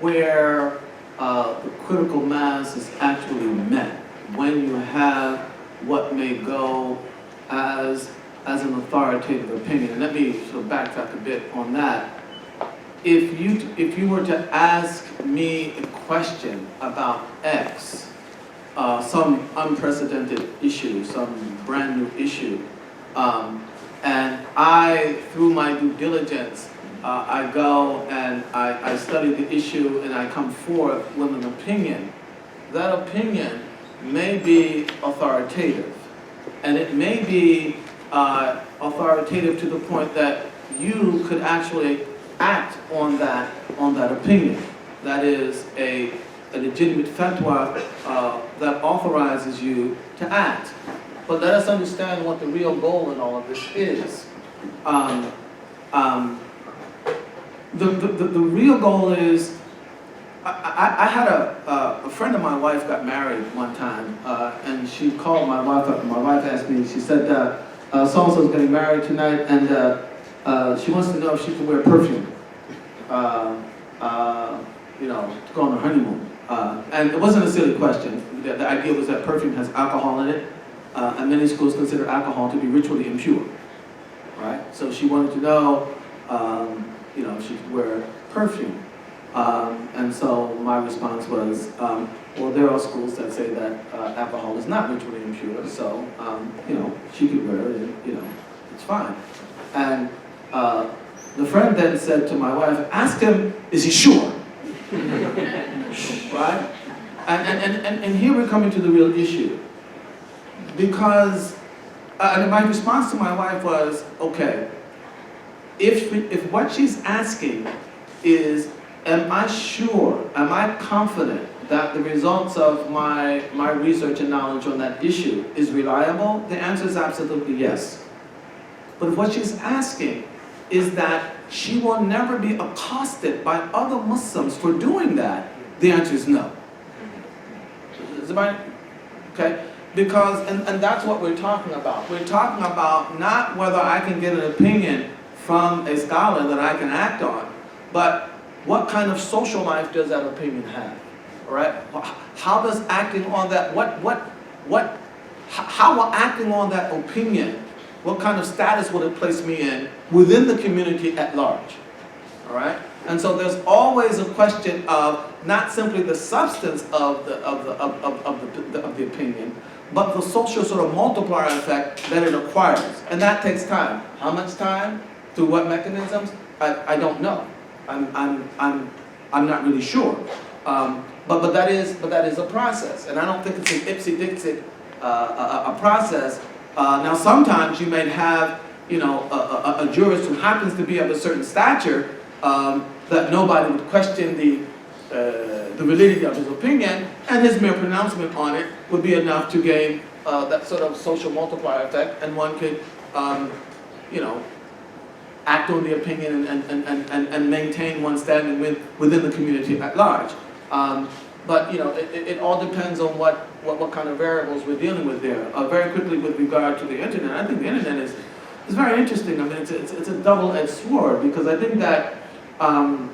where the critical mass is actually met, when you have what may go as an authoritative opinion. And let me sort of backtrack a bit on that. If you were to ask me a question about X, some unprecedented issue, some brand new issue, and I, through my due diligence, I go and I study the issue and I come forth with an opinion, that opinion may be authoritative. And it may be authoritative to the point that you could actually act on that opinion. That is a legitimate fatwa that authorizes you to act. But let us understand what the real goal in all of this is. The real goal is, I had a friend of my wife got married one time, and she called my wife up, and my wife asked me, she said, so-and-so's getting married tonight, and she wants to know if she can wear perfume, you know, to go on her honeymoon. And it wasn't a silly question. The idea was that perfume has alcohol in it, and many schools consider alcohol to be ritually impure, right? So she wanted to know, you know, if she could wear perfume. And so my response was, well, there are schools that say that alcohol is not ritually impure, so, you know, she could wear it, and, you know, it's fine. And the friend then said to my wife, ask him, is he sure? Right? And here we're coming to the real issue. Because, and my response to my wife was, okay, if what she's asking is, am I sure, am I confident that the results of my research and knowledge on that issue is reliable? The answer is absolutely yes. But what she's asking is that she will never be accosted by other Muslims for doing that? The answer is no. Is it right? Okay? Because, and that's what we're talking about. We're talking about not whether I can get an opinion from a scholar that I can act on, but what kind of social life does that opinion have? All right? How does acting on that, how will acting on that opinion, what kind of status will it place me in within the community at large? All right? And so there's always a question of not simply the substance of the opinion, but the social sort of multiplier effect that it acquires. And that takes time. How much time? Through what mechanisms? I don't know. I'm not really sure. But that is a process. And I don't think it's an ipsy-dixit a process. Now sometimes you may have, you know, a jurist who happens to be of a certain stature that nobody would question the validity of his opinion, and his mere pronouncement on it would be enough to gain that sort of social multiplier effect, and one could, you know, act on the opinion and maintain one's standing within the community at large. But you know, it all depends on what kind of variables we're dealing with there. Very quickly with regard to the internet, I think the internet is very interesting. I mean, it's a double-edged sword, because I think that on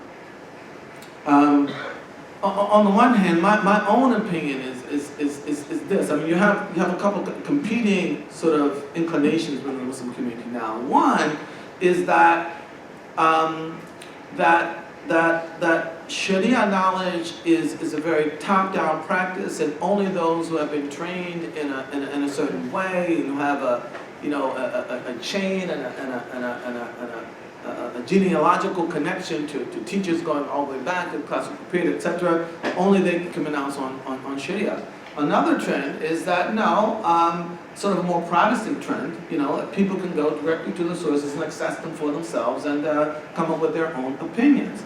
the one hand, my own opinion is this. I mean, you have a couple of competing sort of inclinations within the Muslim community now. One is that that Sharia knowledge is a very top-down practice, and only those who have been trained in a certain way, and who have a chain and a genealogical connection to teachers going all the way back to the classical period, etc., only they can pronounce on Sharia. Another trend is that sort of a more Protestant trend, you know, that people can go directly to the sources and access them for themselves and come up with their own opinions.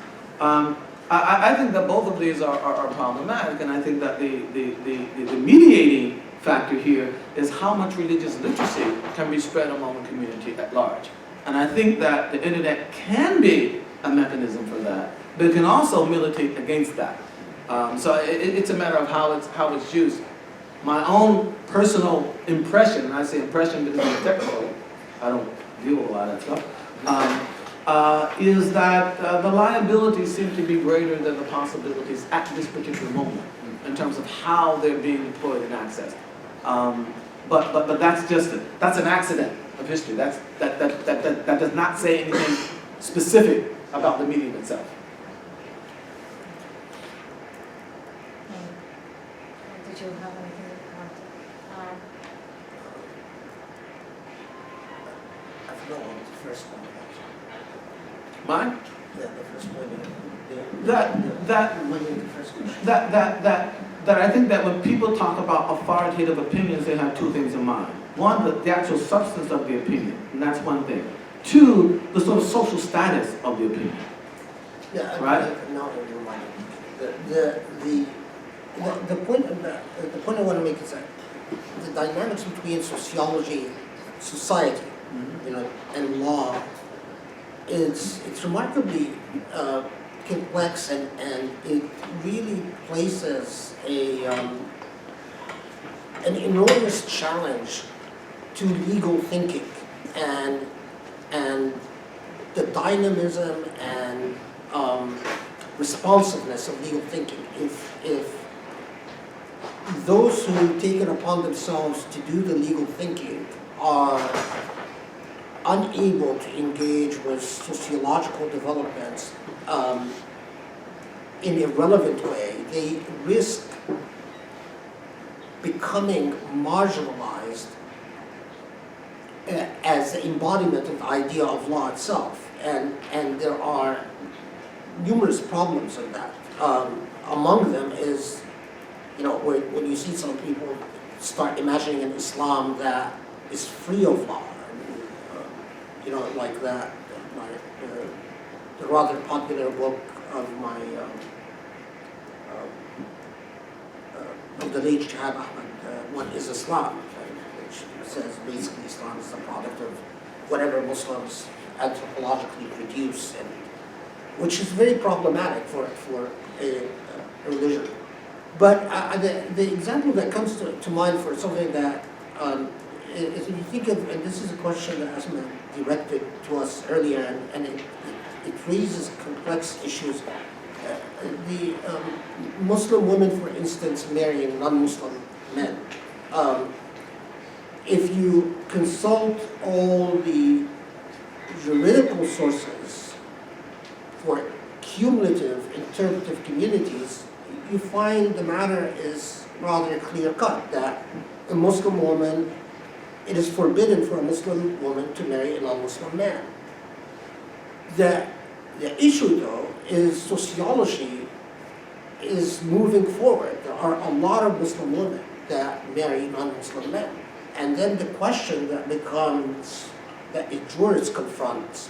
I think that both of these are problematic, and I think that the mediating factor here is how much religious literacy can be spread among the community at large. And I think that the internet can be a mechanism for that, but it can also militate against that. So it's a matter of how it's used. My own personal impression, and I say impression because I'm technical, I don't deal with a lot of that stuff, is that the liabilities seem to be greater than the possibilities at this particular moment in terms of how they're being deployed and accessed. But that's an accident of history. That does not say anything specific about the medium itself. Did you have anything to add? I forgot what was the first one. Mine? Yeah, the first one. That I think that when people talk about authoritative opinions, they have two things in mind. One, the actual substance of the opinion, and that's one thing. Two, the sort of social status of the opinion. Yeah, right? Now you're reminding me. The point I want to make is that the dynamics between sociology, society, you know, and law, it's remarkably complex, and it really places an enormous challenge to legal thinking and the dynamism and responsiveness of legal thinking. If those who take it upon themselves to do the legal thinking are unable to engage with sociological developments in a relevant way, they risk becoming marginalized as the embodiment of the idea of law itself. And there are numerous problems in that. Among them is, you know, when you see some people start imagining an Islam that is free of law, you know, like that, the rather popular book of my, of the late Shihab Ahmed, What is Islam? Which says basically Islam is the product of whatever Muslims anthropologically reduce, and which is very problematic for a religion. But the example that comes to mind for something that is, if you think of, and this is a question that Asma directed to us earlier, and it raises complex issues. The Muslim women, for instance, marrying non-Muslim men. If you consult all the juridical sources for cumulative interpretive communities, you find the matter is rather clear-cut, that a Muslim woman, it is forbidden for a Muslim woman to marry a non-Muslim man. The issue, though, is sociology is moving forward. There are a lot of Muslim women that marry non-Muslim men. And then the question that becomes, that a jurist confronts,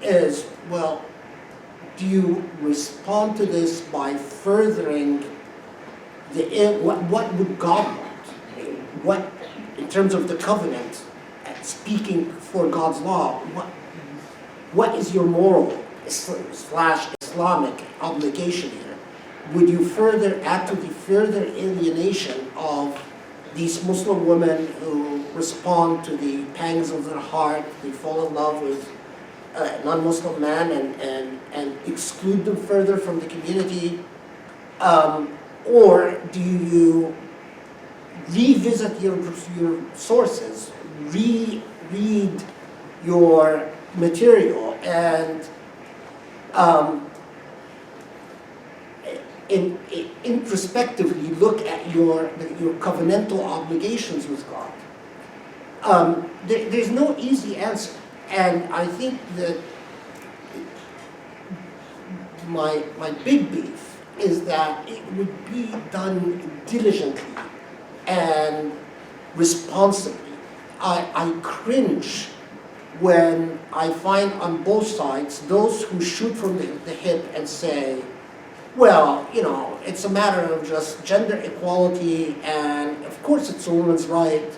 is, well, do you respond to this by furthering what would God want? I mean, what, in terms of the covenant, speaking for God's law, what is your moral / Islamic obligation here? Would you further add to the further alienation of these Muslim women who respond to the pangs of their heart, they fall in love with a non-Muslim man and exclude them further from the community? Or do you revisit your sources, reread your material, and introspectively look at your covenantal obligations with God? There's no easy answer, and I think that my big beef is that it would be done diligently and responsibly. I cringe when I find on both sides those who shoot from the hip and say, well, you know, it's a matter of just gender equality, and of course it's a woman's right.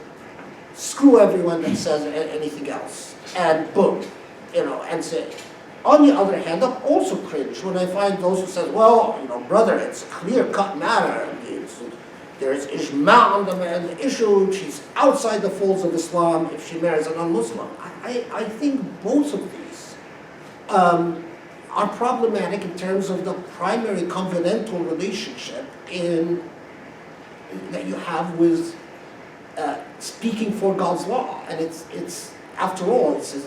Screw everyone that says anything else, and boom, you know, and say. On the other hand, I'm also cringe when I find those who say, well, you know, brother, it's a clear-cut matter. There's ijma on the issue. She's outside the folds of Islam if she marries a non-Muslim. I think both of these are problematic in terms of the primary covenantal relationship that you have with speaking for God's law. And it's after all, it's a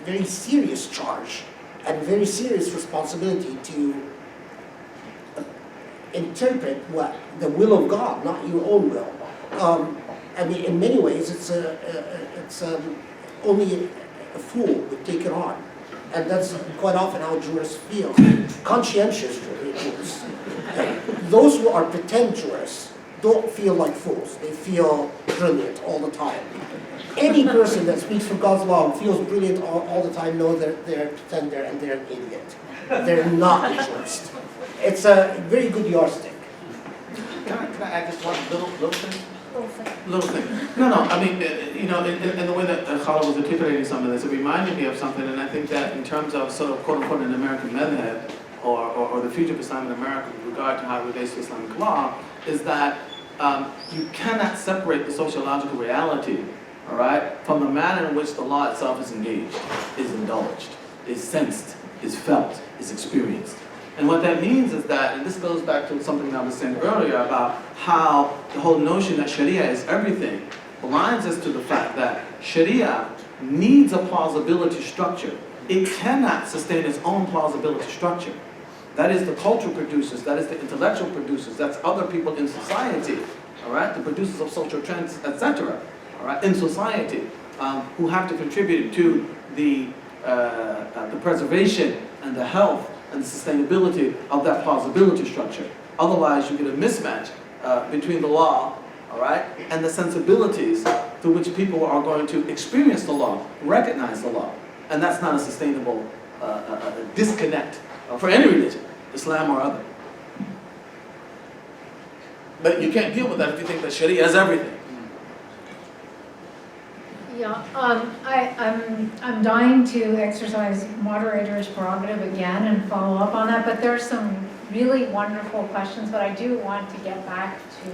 very serious charge and very serious responsibility to interpret what the will of God, not your own will. I mean, in many ways, it's only a fool would take it on, and that's quite often how jurists feel. Conscientious jurists, those who are pretend jurists, don't feel like fools. They feel brilliant all the time. Any person that speaks for God's law and feels brilliant all the time knows that they're a pretender and they're an idiot. They're not a jurist. It's a very good yardstick. Can I add just one little thing? Little thing. No, I mean, you know, in the way that Khalid was articulating some of this, it reminded me of something, and I think that in terms of sort of quote-unquote an American madhab, or the future of Islam in America with regard to how it relates to Islamic law, is that you cannot separate the sociological reality, all right, from the manner in which the law itself is engaged, is indulged, is sensed, is felt, is experienced. And what that means is that, and this goes back to something that I was saying earlier about how the whole notion that Sharia is everything blinds us to the fact that Sharia needs a plausibility structure. It cannot sustain its own plausibility structure. That is the cultural producers, that is the intellectual producers, that's other people in society, all right, the producers of social trends, etc., all right, in society, who have to contribute to the preservation and the health and the sustainability of that plausibility structure. Otherwise, you get a mismatch between the law, all right, and the sensibilities through which people are going to experience the law, recognize the law. And that's not a sustainable disconnect for any religion, Islam or other. But you can't deal with that if you think that Sharia is everything. Yeah, I'm dying to exercise moderator's prerogative again and follow up on that, but there are some really wonderful questions, but I do want to get back to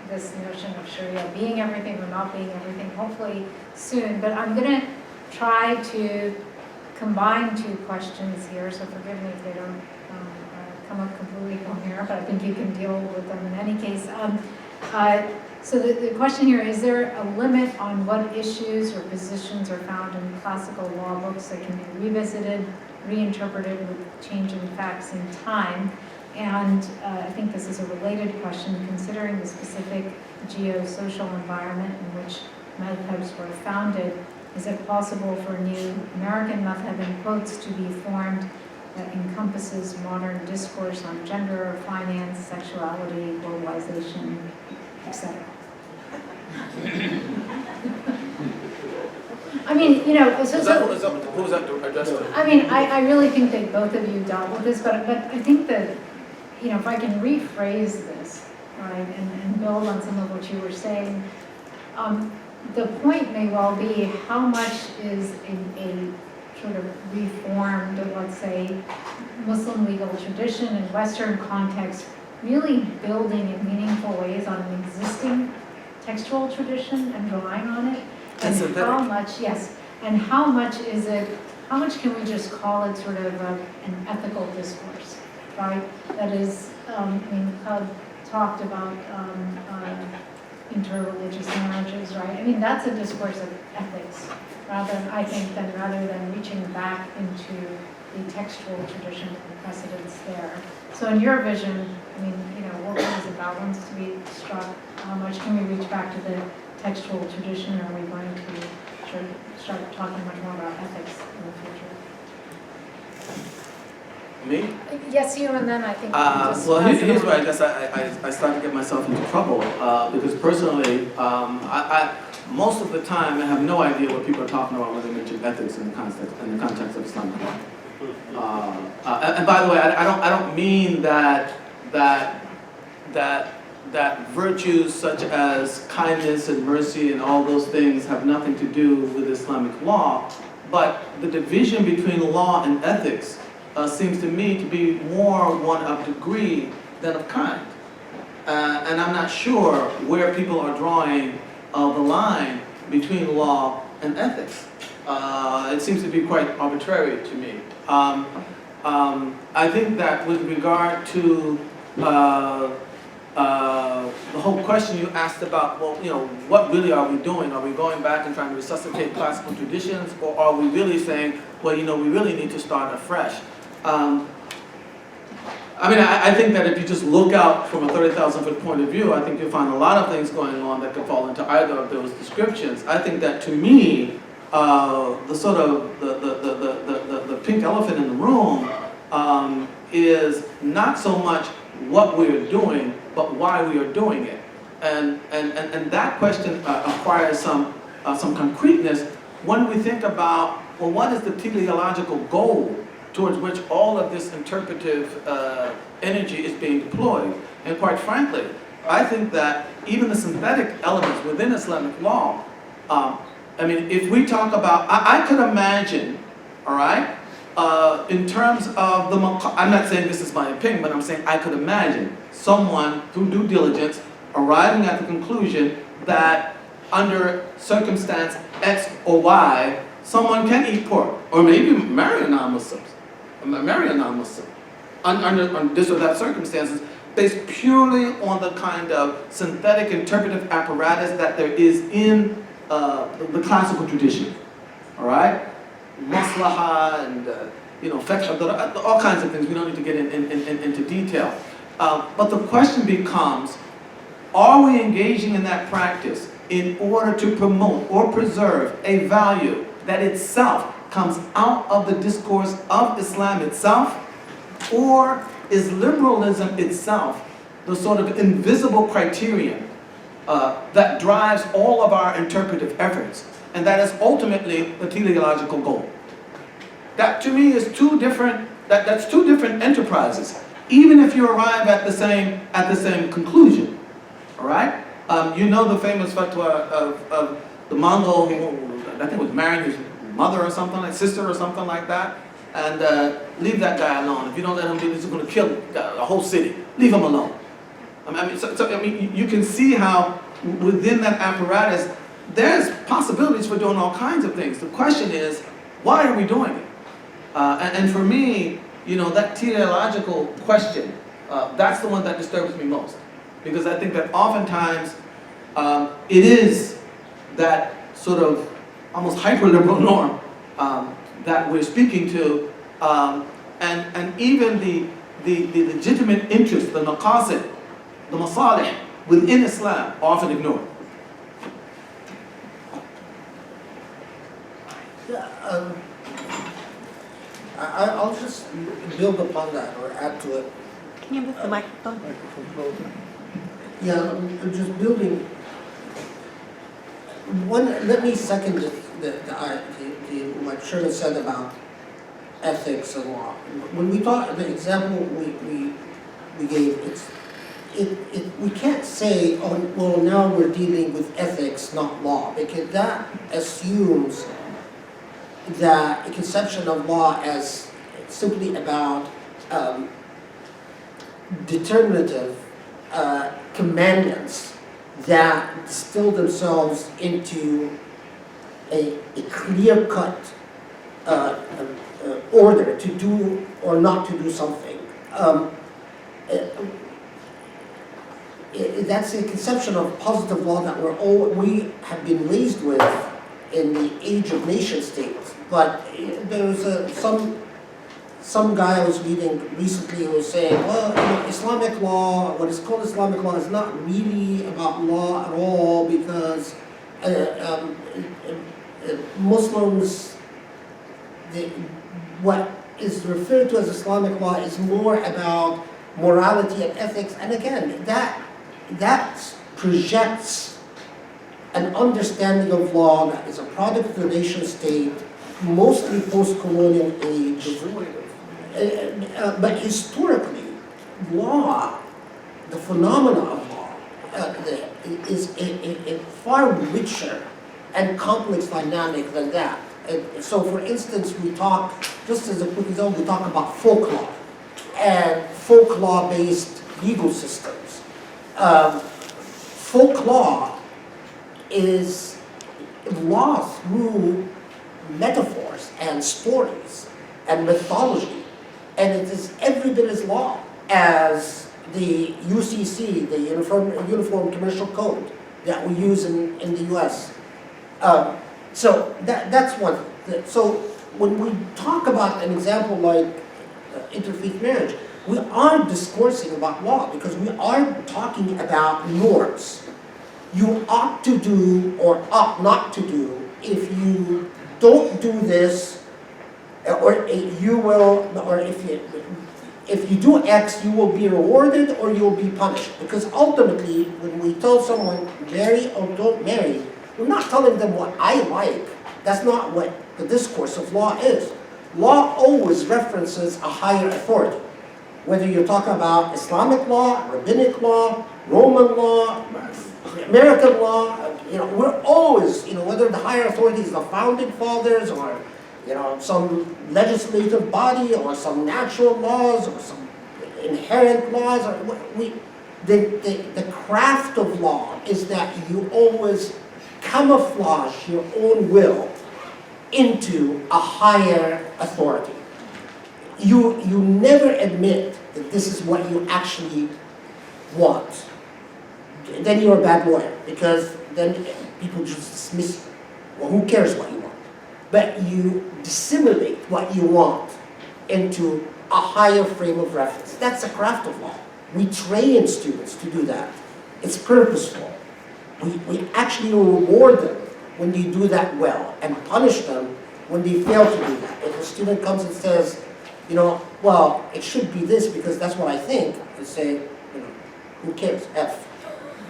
this notion of Sharia being everything or not being everything, hopefully soon, but I'm gonna try to combine two questions here, so forgive me if they don't come up completely coherent, but I think you can deal with them in any case. So the question here, is there a limit on what issues or positions are found in classical law books that can be revisited, reinterpreted with changing facts in time? And I think this is a related question, considering the specific geo-social environment in which madhabs were founded, is it possible for a new American madhab, in quotes, to be formed that encompasses modern discourse on gender, finance, sexuality, globalization, etc.? I mean, you know, Who's that to address to? I mean, I really think that both of you dealt with this, but I think that, you know, if I can rephrase this, right, and build on some of what you were saying, the point may well be how much is a sort of reformed, let's say, Muslim legal tradition in Western context really building in meaningful ways on an existing textual tradition and drawing on it? And how much, yes, and how much is it, how much can we just call it sort of an ethical discourse, right? That is, I mean, Hud talked about interreligious marriages, right? I mean, that's a discourse of ethics, rather than reaching back into the textual tradition and precedents there. So in your vision, I mean, you know, what is a balance to be struck? How much can we reach back to the textual tradition? Are we going to sort of start talking much more about ethics in the future? Me? Yes, you, and then I think. Well, here's where I guess I start to get myself into trouble because personally, most of the time I have no idea what people are talking about when they mention ethics in the context of Islamic law. And by the way, I don't mean that virtues such as kindness and mercy and all those things have nothing to do with Islamic law, but the division between law and ethics seems to me to be more one of degree than of kind. And I'm not sure where people are drawing the line between law and ethics. It seems to be quite arbitrary to me. I think that with regard to the whole question you asked about, well, you know, what really are we doing? Are we going back and trying to resuscitate classical traditions, or are we really saying, well, you know, we really need to start afresh? I mean, I think that if you just look out from a 30,000-foot point of view, I think you'll find a lot of things going on that could fall into either of those descriptions. I think that, to me, the sort of the pink elephant in the room is not so much what we are doing, but why we are doing it. And that question acquires some concreteness when we think about, well, what is the teleological goal towards which all of this interpretive energy is being deployed? And quite frankly, I think that even the synthetic elements within Islamic law, I mean, if we talk about, I could imagine, all right, in terms of the, I'm not saying this is my opinion, but I'm saying I could imagine someone through due diligence arriving at the conclusion that under circumstance X or Y, someone can eat pork, or maybe marry a non-Muslim, under this or that circumstances, based purely on the kind of synthetic interpretive apparatus that there is in the classical tradition, all right? Maslaha and, you know, all kinds of things. We don't need to get into detail. But the question becomes, are we engaging in that practice in order to promote or preserve a value that itself comes out of the discourse of Islam itself? Or is liberalism itself the sort of invisible criterion that drives all of our interpretive efforts, and that is ultimately the teleological goal? That to me is that's two different enterprises, even if you arrive at the same conclusion. All right? You know the famous fatwa of the Mongol who I think was marrying his mother or something, like sister or something like that, and leave that guy alone. If you don't let him do this, he's going to kill a whole city. Leave him alone. I mean, you can see how within that apparatus, there's possibilities for doing all kinds of things. The question is, why are we doing it? And for me, you know, that teleological question, that's the one that disturbs me most. Because I think that oftentimes it is that sort of almost hyper-liberal norm that we're speaking to, and even the legitimate interests, the maqasid, the masalih within Islam are often ignored. Yeah, I'll just build upon that or add to it. Can you move the microphone? Yeah, I'm just building. Let me second what Sherman said about ethics and law. When we talk, the example we gave, we can't say, oh, well, now we're dealing with ethics, not law, because that assumes that a conception of law as simply about determinative commandments that distill themselves into a clear-cut order to do or not to do something. That's a conception of positive law that we have been raised with in the age of nation states. But there was some guy I was reading recently who was saying, well, you know, Islamic law, what is called Islamic law, is not really about law at all, because Muslims, what is referred to as Islamic law is more about morality and ethics. And again, that projects an understanding of law that is a product of the nation state, mostly post-colonial age. But historically, law, the phenomena of law, is a far richer and complex dynamic than that. So for instance, we talk, just as a quick example, we talk about folk law and folk law-based legal systems. Folk law is law through metaphors and stories and mythology. And it is every bit as law as the UCC, the Uniform Commercial Code that we use in the US. So that's one thing. So when we talk about an example like interfaith marriage, we are discoursing about law because we are talking about norms. You ought to do or ought not to do. If you don't do this, or you will, or if you do X, you will be rewarded or you will be punished. Because ultimately, when we tell someone marry or don't marry, we're not telling them what I like. That's not what the discourse of law is. Law always references a higher authority. Whether you're talking about Islamic law, rabbinic law, Roman law, American law, you know, we're always, you know, whether the higher authority is the founding fathers or, you know, some legislative body or some natural laws or some inherent laws, or the craft of law is that you always camouflage your own will into a higher authority. You never admit that this is what you actually want. Then you're a bad lawyer, because then people just dismiss you. Well, who cares what you want? But you dissimulate what you want into a higher frame of reference. That's a craft of law. We train students to do that. It's purposeful. We actually reward them when they do that well and punish them when they fail to do that. If a student comes and says, you know, well, it should be this because that's what I think, I say, you know, who cares? F.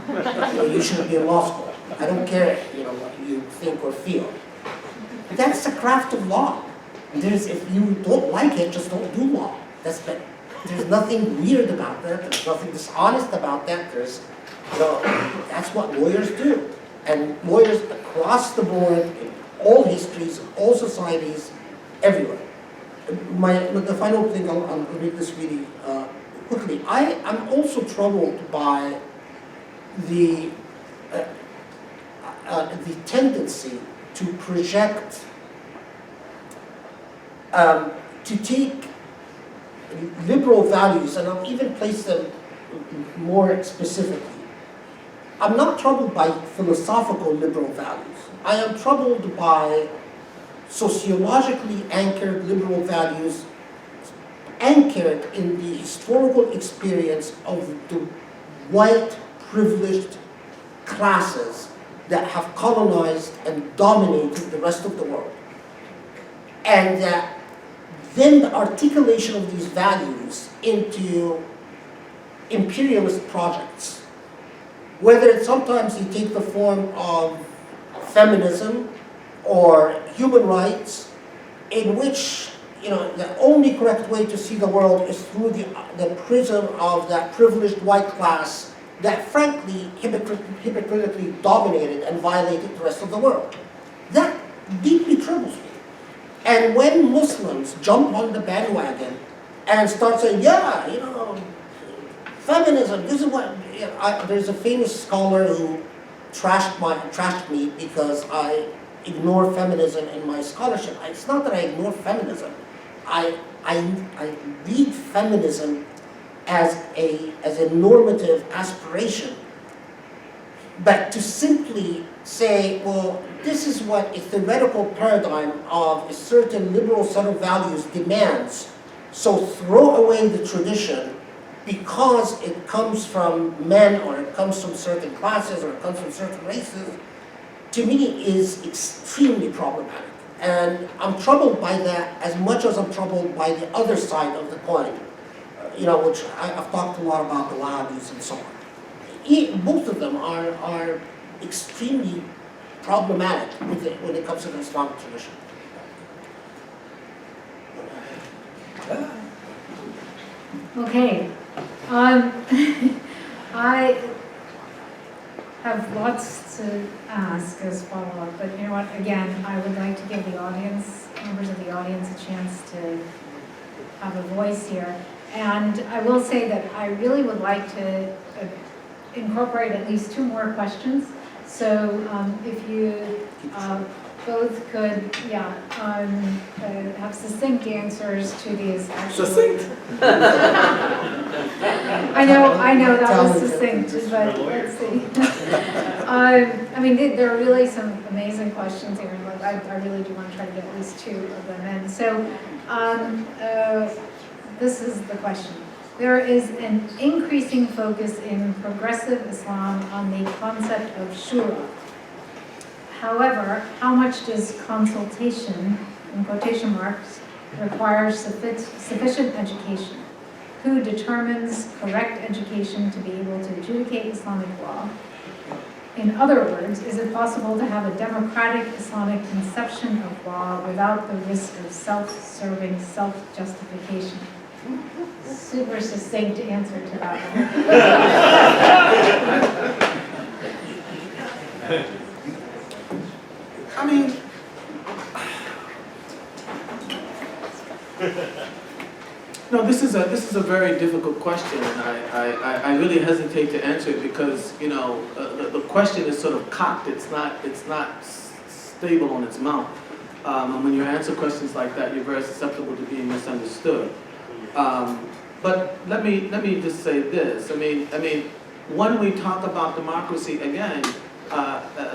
You know, you shouldn't be in law school. I don't care, you know, what you think or feel. That's the craft of law. If you don't like it, just don't do law. There's nothing weird about that. There's nothing dishonest about that. You know, that's what lawyers do. and lawyers across the board, in all histories, all societies, everywhere. The final thing, I'll make this really quickly. I'm also troubled by the tendency to project, to take liberal values, and I'll even place them more specifically. I'm not troubled by philosophical liberal values. I am troubled by sociologically anchored liberal values anchored in the historical experience of the white privileged classes that have colonized and dominated the rest of the world. And that then the articulation of these values into imperialist projects, whether sometimes they take the form of feminism or human rights, in which the only correct way to see the world is through the prism of that privileged white class that frankly hypocritically dominated and violated the rest of the world. That deeply troubles me. And when Muslims jump on the bandwagon and start saying, yeah, feminism, this is what, there's a famous scholar who trashed me because I ignore feminism in my scholarship. It's not that I ignore feminism. I read feminism as a normative aspiration. But to simply say, well, this is what a theoretical paradigm of a certain liberal set of values demands, so throw away the tradition because it comes from men, or it comes from certain classes, or it comes from certain races, to me is extremely problematic. And I'm troubled by that as much as I'm troubled by the other side of the coin, which I've talked a lot about, the Wahhabis and so on. Both of them are extremely problematic when it comes to the Islamic tradition. Okay. I have lots to ask as follow-up, but you know what, again, I would like to give the audience, members of the audience, a chance to have a voice here. And I will say that I really would like to incorporate at least 2 more questions. So if you both could, have succinct answers to these. Succinct? I know that was succinct, but let's see. I mean, there are really some amazing questions here, and I really do want to try to get at least 2 of them in. So this is the question. There is an increasing focus in progressive Islam on the concept of shura. However, how much does consultation, in quotation marks, require sufficient education? Who determines correct education to be able to adjudicate Islamic law? In other words, is it possible to have a democratic Islamic conception of law without the risk of self-serving self-justification? Super succinct answer to that one. I mean, no, this is a very difficult question, and I really hesitate to answer it because the question is sort of cocked. It's not stable on its mount. And when you answer questions like that, you're very susceptible to being misunderstood. But let me just say this. I mean, when we talk about democracy again,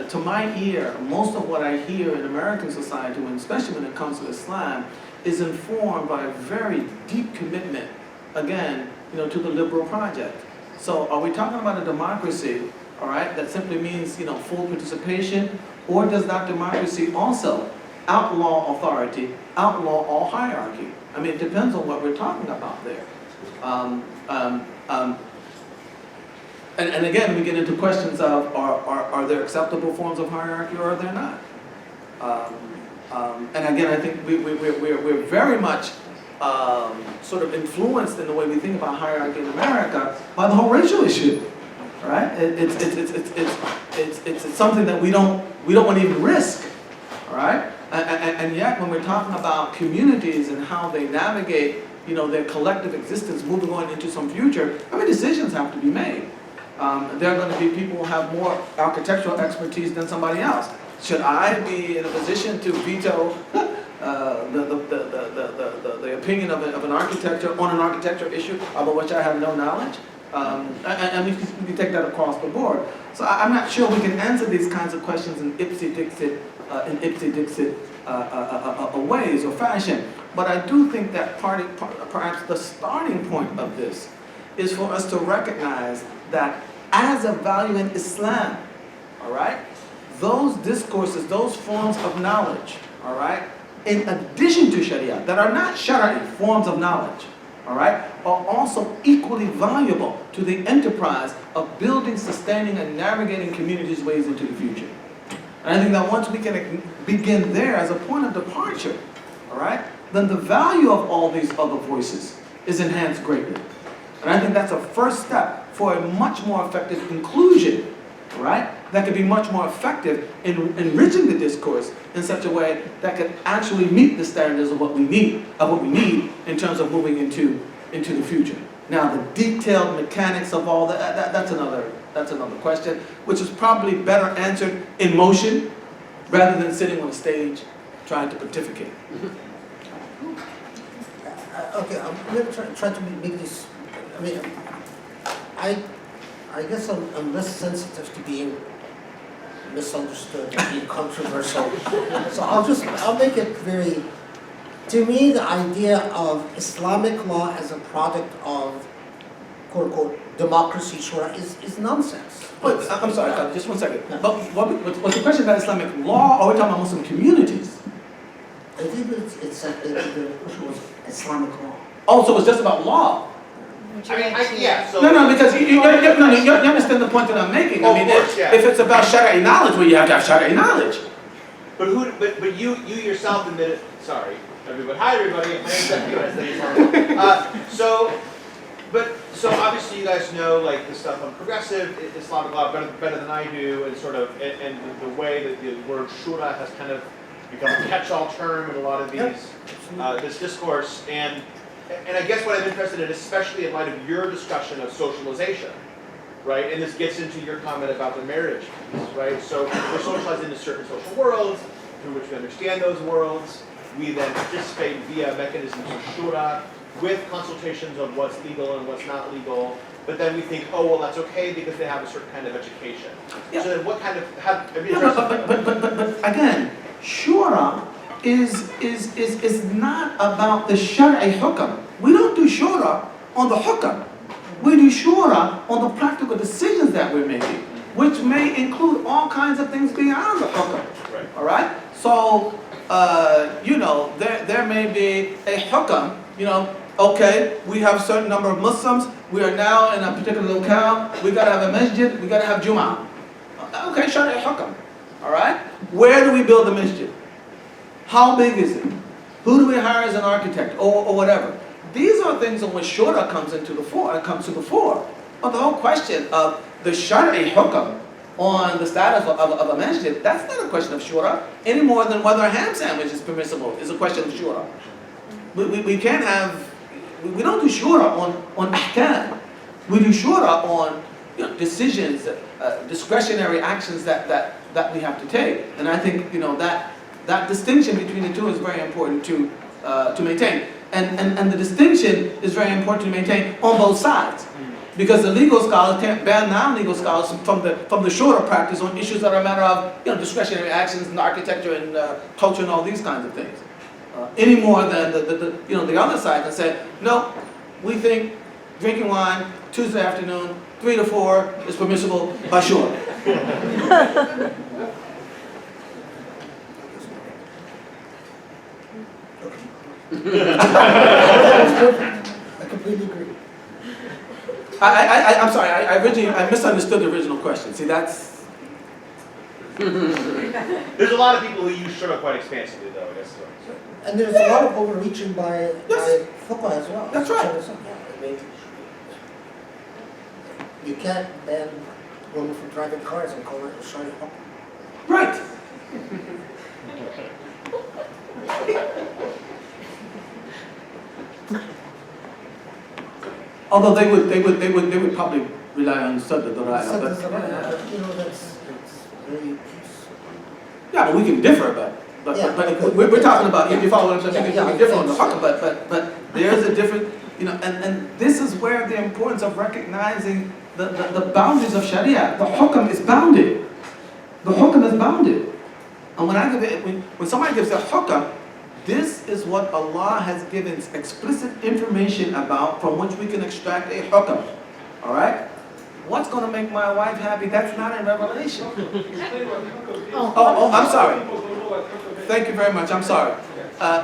to my ear, most of what I hear in American society, especially when it comes to Islam, is informed by a very deep commitment, again, to the liberal project. So are we talking about a democracy, all right, that simply means, full participation, or does that democracy also outlaw authority, outlaw all hierarchy? I mean, it depends on what we're talking about there. And again, we get into questions of are there acceptable forms of hierarchy or are there not? And again, I think we're very much sort of influenced in the way we think about hierarchy in America by the whole racial issue, right? it's something that we don't want to even risk, all right? And yet, when we're talking about communities and how they navigate, you know, their collective existence moving on into some future, I mean, decisions have to be made. There are going to be people who have more architectural expertise than somebody else. Should I be in a position to veto the opinion of an architecture on an architectural issue about which I have no knowledge? And we can take that across the board. So I'm not sure we can answer these kinds of questions in ipsy-dixit ways or fashion. But I do think that perhaps the starting point of this is for us to recognize that as a value in Islam, all right, those discourses, those forms of knowledge, all right, in addition to Sharia, that are not Shari'i forms of knowledge, all right, are also equally valuable to the enterprise of building, sustaining, and navigating communities' ways into the future. And I think that once we can begin there as a point of departure, all right, then the value of all these other voices is enhanced greatly. And I think that's a first step for a much more effective inclusion, right? That could be much more effective in enriching the discourse in such a way that could actually meet the standards of what we need in terms of moving into the future. Now, the detailed mechanics of all that's another question, which is probably better answered in motion rather than sitting on a stage trying to pontificate. Okay, I'm going to try to make this. I mean, I guess I'm less sensitive to being misunderstood and being controversial. So I'll make it very. To me, the idea of Islamic law as a product of quote unquote democracy, shura, is nonsense. But, I'm sorry, just 1 second. But what's the question about Islamic law, or are we talking about Muslim communities? I think the question was Islamic law. Oh, so it's just about law? I mean, yeah, so. No, because you understand the point that I'm making. I mean, course, yeah. if it's about Shari'i knowledge, well, you have to have Shari'i knowledge. But you yourself admitted, sorry, everybody, hi everybody, my name's Jeff So obviously you guys know like the stuff on progressive Islamic law better than I do, and sort of, and the way that the word shura has kind of become a catch-all term in a lot of these, this discourse, and I guess what I'm interested in, especially in light of your discussion of socialization, right? And this gets into your comment about the marriage piece, right? So we're socialized into certain social worlds through which we understand those worlds. We then participate via mechanisms of shura with consultations of what's legal and what's not legal. But then we think, oh, well, that's okay because they have a certain kind of education. Yeah. So then what kind of, But again, shura is not about the Shari'i hukam. We don't do shura on the hukam. We do shura on the practical decisions that we're making, which may include all kinds of things beyond the hukam. Right. All right? So, there may be a hukam, okay, we have a certain number of Muslims, we are now in a particular locale, we got to have a masjid, we got to have Jum'ah. Okay, Shari'i hukam. All right? Where do we build the masjid? How big is it? Who do we hire as an architect, or whatever? These are things in which shura comes to the fore. But the whole question of the Shari'i hukam on the status of a masjid, that's not a question of shura, any more than whether a ham sandwich is permissible is a question of shura. We can't have, we don't do shura on ahkam. We do shura on decisions, discretionary actions that we have to take. And I think that distinction between the two is very important to maintain. And the distinction is very important to maintain on both sides. Because the legal scholars can't ban non-legal scholars from the shura practice on issues that are a matter of discretionary actions and architecture and culture and all these kinds of things. Any more than the other side that said, no, we think drinking wine Tuesday afternoon, 3 to 4 is permissible by shura. I completely agree. I'm sorry, I misunderstood the original question. See, that's... There's a lot of people who use shura quite expansively, though, I guess. So. And there's a lot of overreaching by fuqaha as well. That's right. I mean, you can't ban woman from driving cars and call it a shiny hook. Right. Although they would probably rely on Sadr Daraya, Something's but around, but, you know, that's very, yeah, but we can differ, but Yeah. we're talking about, Yeah. you follow what I'm saying? Yeah, We yeah, can differ on the I haqq, but there's a different, you know, and this is where the importance of recognizing the boundaries of Sharia. The hukm is bounded. The hukm is bounded. And when somebody gives a hukm, this is what Allah has given explicit information about from which we can extract a hukm. All right? What's going to make my wife happy? That's not in Revelation. Oh, I'm sorry. Thank you very much. I'm sorry.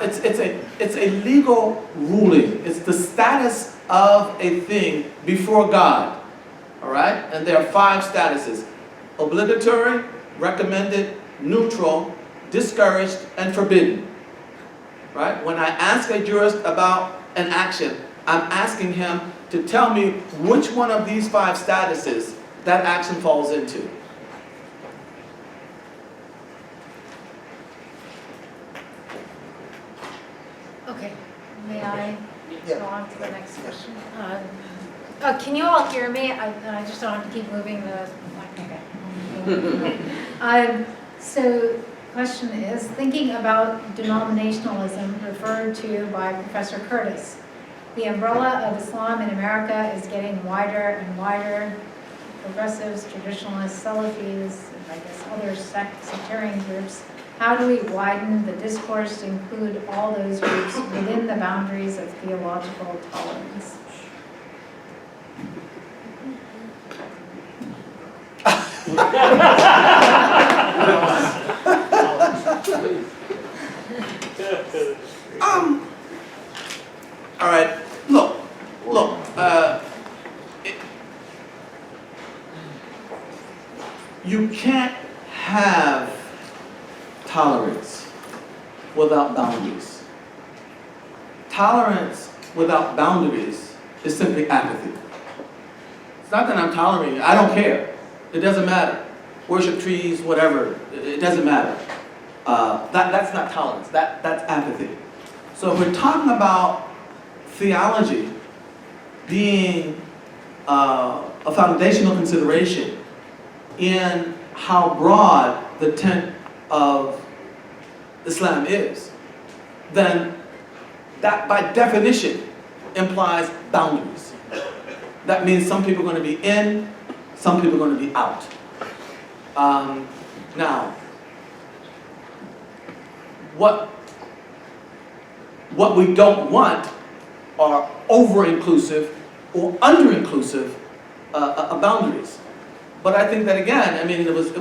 It's a legal ruling. It's the status of a thing before God. All right? And there are 5 statuses: obligatory, recommended, neutral, discouraged, and forbidden. Right? When I ask a jurist about an action, I'm asking him to tell me which one of these 5 statuses that action falls into. Okay, may I Yeah. go on to the next question? Can you all hear me? I just don't have to keep moving the, okay. So, question is, thinking about denominationalism referred to by Professor Curtis, the umbrella of Islam in America is getting wider and wider. Progressives, traditionalists, Salafis, and I guess other sectarian groups. How do we widen the discourse to include all those groups within the boundaries of theological tolerance? All right, look, you can't have tolerance without boundaries. Tolerance without boundaries is simply apathy. It's not that I'm tolerating it, I don't care. It doesn't matter. Worship trees, whatever, it doesn't matter. That's not tolerance, that's apathy. So if we're talking about theology being a foundational consideration in how broad the tent of Islam is, then that by definition implies boundaries. That means some people are going to be in, some people are going to be out. Now, what we don't want are over-inclusive or under-inclusive boundaries. But I think that again, I mean, it was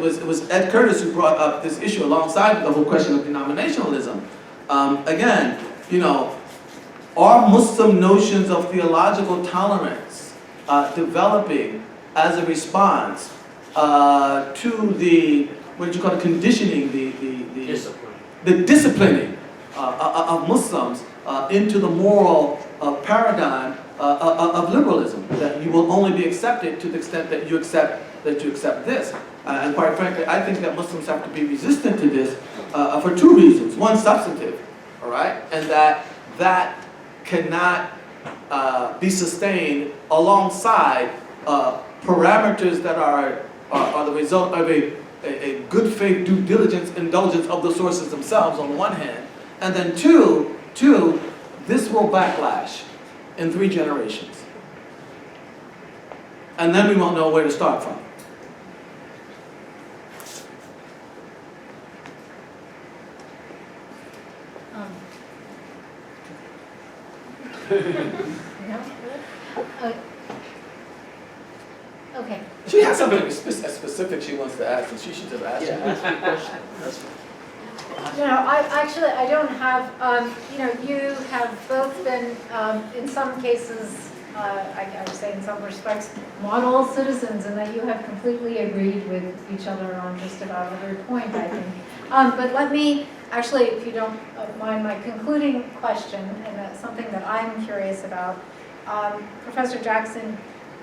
Ed Curtis who brought up this issue alongside the whole question of denominationalism. Again, you know, are Muslim notions of theological tolerance developing as a response to the, what did you call it, conditioning, the disciplining of Muslims into the moral paradigm of liberalism, that you will only be accepted to the extent that you accept this. And quite frankly, I think that Muslims have to be resistant to this for 2 reasons. One, substantive, all right, and that cannot be sustained alongside parameters that are the result of a good faith due diligence indulgence of the sources themselves on the one hand, and then two, this will backlash in 3 generations. And then we won't know where to start from. Okay. She has something specific she wants to ask, and she should have asked. Yeah, ask me a question. That's fine. No, I don't have, you know, you have both been, in some cases, I would say in some respects, model citizens, and that you have completely agreed with each other on just about every point, I think. But let me, actually, if you don't mind, my concluding question, and that's something that I'm curious about. Professor Jackson,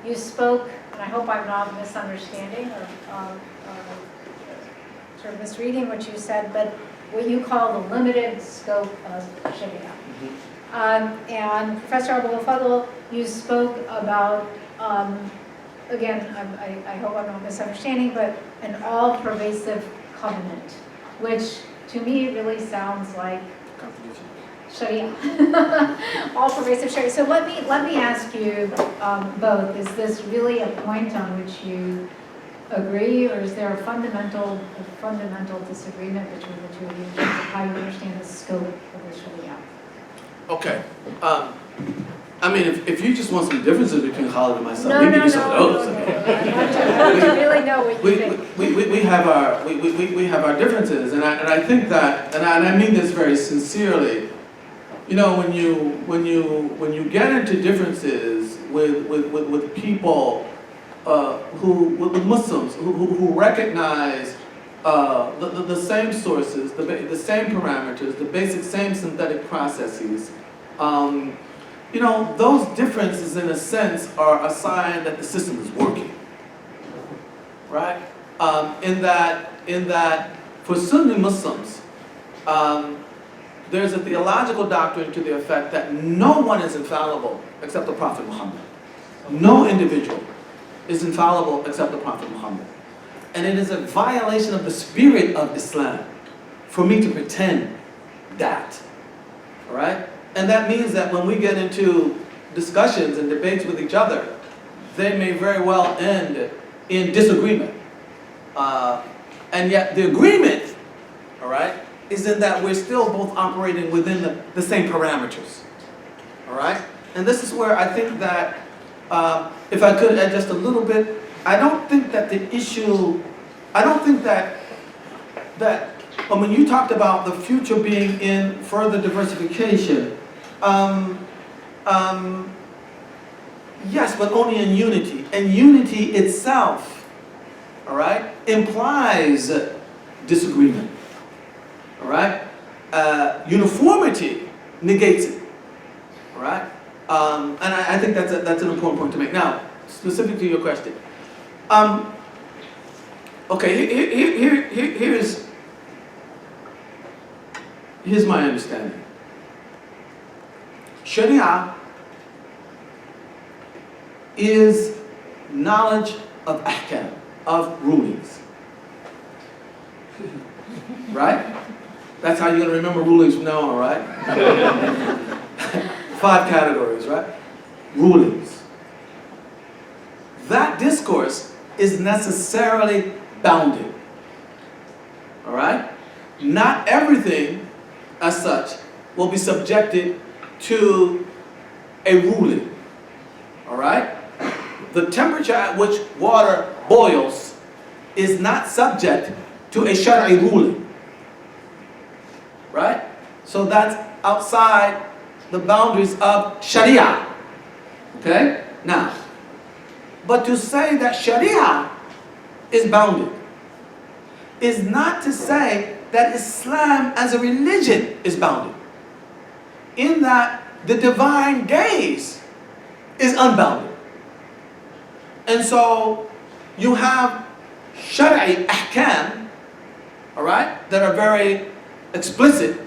you spoke and I hope I'm not misunderstanding or sort of misreading what you said, but what you call the limited scope of Sharia. And Professor Abul Fadl, you spoke about, again, I hope I'm not misunderstanding, but an all-pervasive covenant, which to me really sounds like Sharia, all-pervasive Sharia. So let me ask you both: is this really a point on which you agree, or is there a fundamental disagreement between the two of you in terms of how you understand the scope of the Sharia? Okay. I mean, if you just want some differences between Khalid and myself, we can give you some of those. I want to really know what you think. We have our differences, and I think that, and I mean this very sincerely. You know, when you get into differences with people with Muslims who recognize the same sources, the same parameters, the basic same synthetic processes, you know, those differences in a sense are a sign that the system is working, right? In that for Sunni Muslims, there's a theological doctrine to the effect that no one is infallible except the Prophet Muhammad. No individual is infallible except the Prophet Muhammad. And it is a violation of the spirit of Islam for me to pretend that, all right? And that means that when we get into discussions and debates with each other, they may very well end in disagreement. And yet the agreement, all right, is in that we're still both operating within the same parameters, all right? And this is where I think that, if I could add just a little bit, I don't think that the issue, I don't think that when you talked about the future being in further diversification, yes, but only in unity. And unity itself, all right, implies disagreement, all right? Uniformity negates it, all right? And I think that's an important point to make. Now, specific to your question. Okay, here's my understanding. Sharia is knowledge of ahkam, of rulings. Right? That's how you're going to remember rulings from now on, right? 5 categories, right? Rulings. That discourse is necessarily bounded. All right? Not everything, as such, will be subjected to a ruling. All right? The temperature at which water boils is not subject to a Shari'i ruling. Right? So that's outside the boundaries of Sharia. Okay? Now, but to say that Sharia is bounded is not to say that Islam as a religion is bounded. In that the divine gaze is unbounded. And so you have Shari'i ahkam, all right, that are very explicit,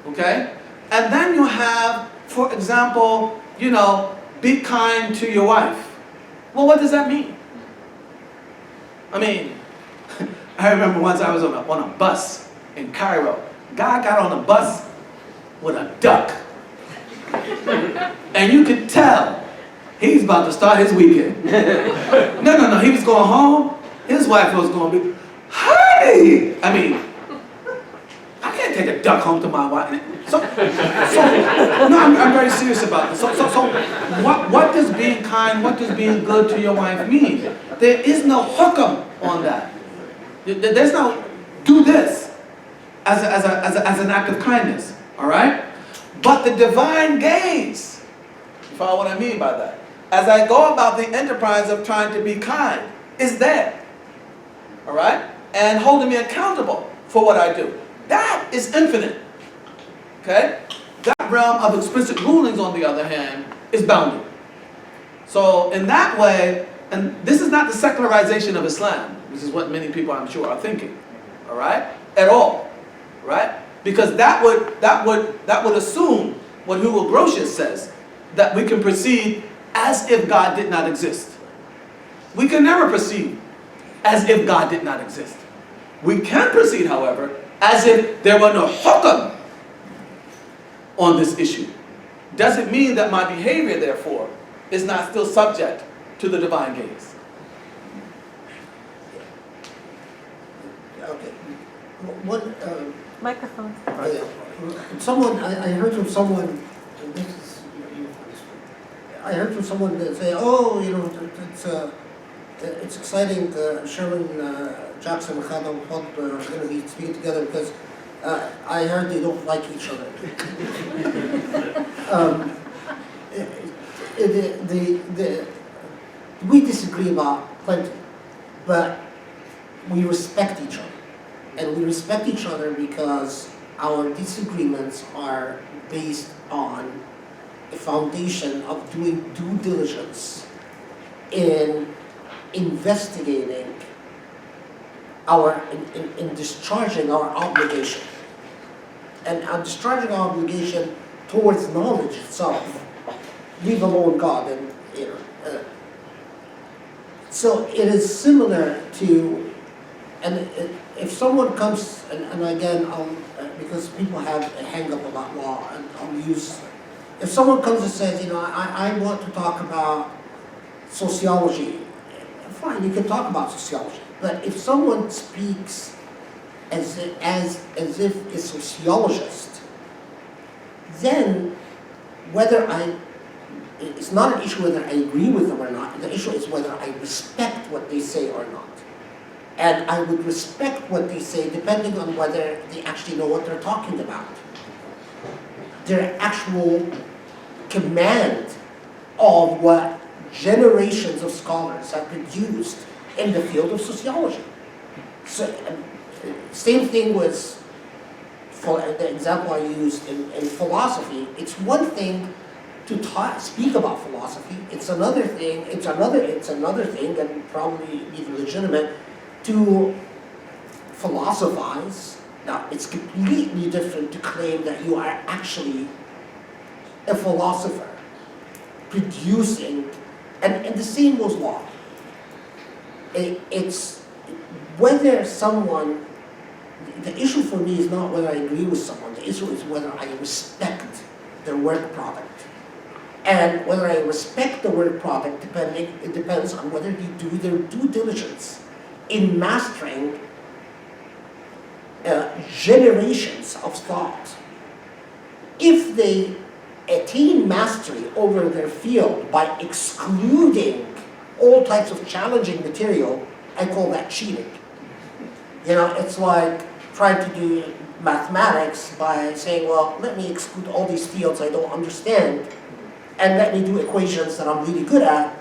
okay? And then you have, for example, you know, be kind to your wife. Well, what does that mean? I mean, I remember once I was on a bus in Cairo. Guy got on a bus with a duck. And you could tell he's about to start his weekend. No, he was going home. His wife was going to be, hey! I mean, I can't take a duck home to my wife. So no, I'm very serious about this. So what does being kind, what does being good to your wife mean? There is no hukam on that. There's no do this as an act of kindness, all right? But the divine gaze, you follow what I mean by that? As I go about the enterprise of trying to be kind, is there, all right? And holding me accountable for what I do. That is infinite, okay? That realm of explicit rulings, on the other hand, is bounded. So in that way, And this is not the secularization of Islam, which is what many people I'm sure are thinking, all right? At all, right? Because that would assume what Hugo Grotius says, that we can proceed as if God did not exist. We can never proceed as if God did not exist. We can proceed, however, as if there were no hukam on this issue. Doesn't mean that my behavior, therefore, is not still subject to the divine gaze. Okay. One, Microphone. someone, I heard from someone, and this is, I heard from someone that say, oh, you know, it's exciting, Sherman Jackson and Khadim Hott are going to be speaking together because I heard they don't like each other. We disagree about plenty, but we respect each other. And we respect each other because our disagreements are based on a foundation of doing due diligence in investigating in discharging our obligation. And discharging our obligation towards knowledge itself, leave alone God. And you know, so it is similar to, and if someone comes, and again, because people have a hang-up about law, and I'll use, if someone comes and says, you know, I want to talk about sociology, fine, you can talk about sociology. But if someone speaks as if a sociologist, then it's not an issue whether I agree with them or not. The issue is whether I respect what they say or not. And I would respect what they say depending on whether they actually know what they're talking about. Their actual command of what generations of scholars have produced in the field of sociology. So, same thing with the example I used in philosophy. It's one thing to speak about philosophy. It's another thing, and probably even legitimate, to philosophize. Now, it's completely different to claim that you are actually a philosopher producing, and the same goes law. It's whether someone, the issue for me is not whether I agree with someone, the issue is whether I respect their work product. And whether I respect the work product, it depends on whether they do their due diligence in mastering generations of thought. If they attain mastery over their field by excluding all types of challenging material, I call that cheating. You know, it's like trying to do mathematics by saying, well, let me exclude all these fields I don't understand, and let me do equations that I'm really good at,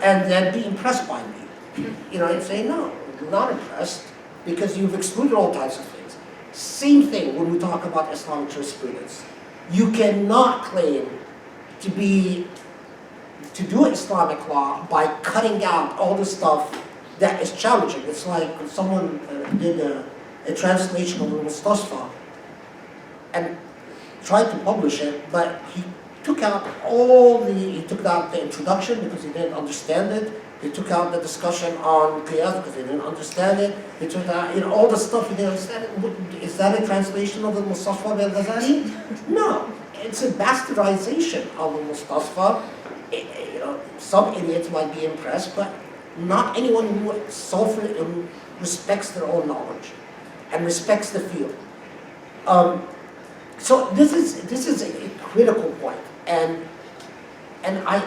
and then be impressed by me. You know, I'd say, no, I'm not impressed, because you've excluded all types of things. Same thing when we talk about Islamic jurisprudence. You cannot claim to do Islamic law by cutting out all the stuff that is challenging. It's like someone did a translation of the Mustasfa and tried to publish it, but he took out the introduction because he didn't understand it. He took out the discussion on qiyas because he didn't understand it. He took out all the stuff he didn't understand. Is that a translation of the Mustasfa by Al-Ghazali? No, it's a bastardization of the Mustasfa. Some idiots might be impressed, but not anyone who respects their own knowledge and respects the field. So this is a critical point, and I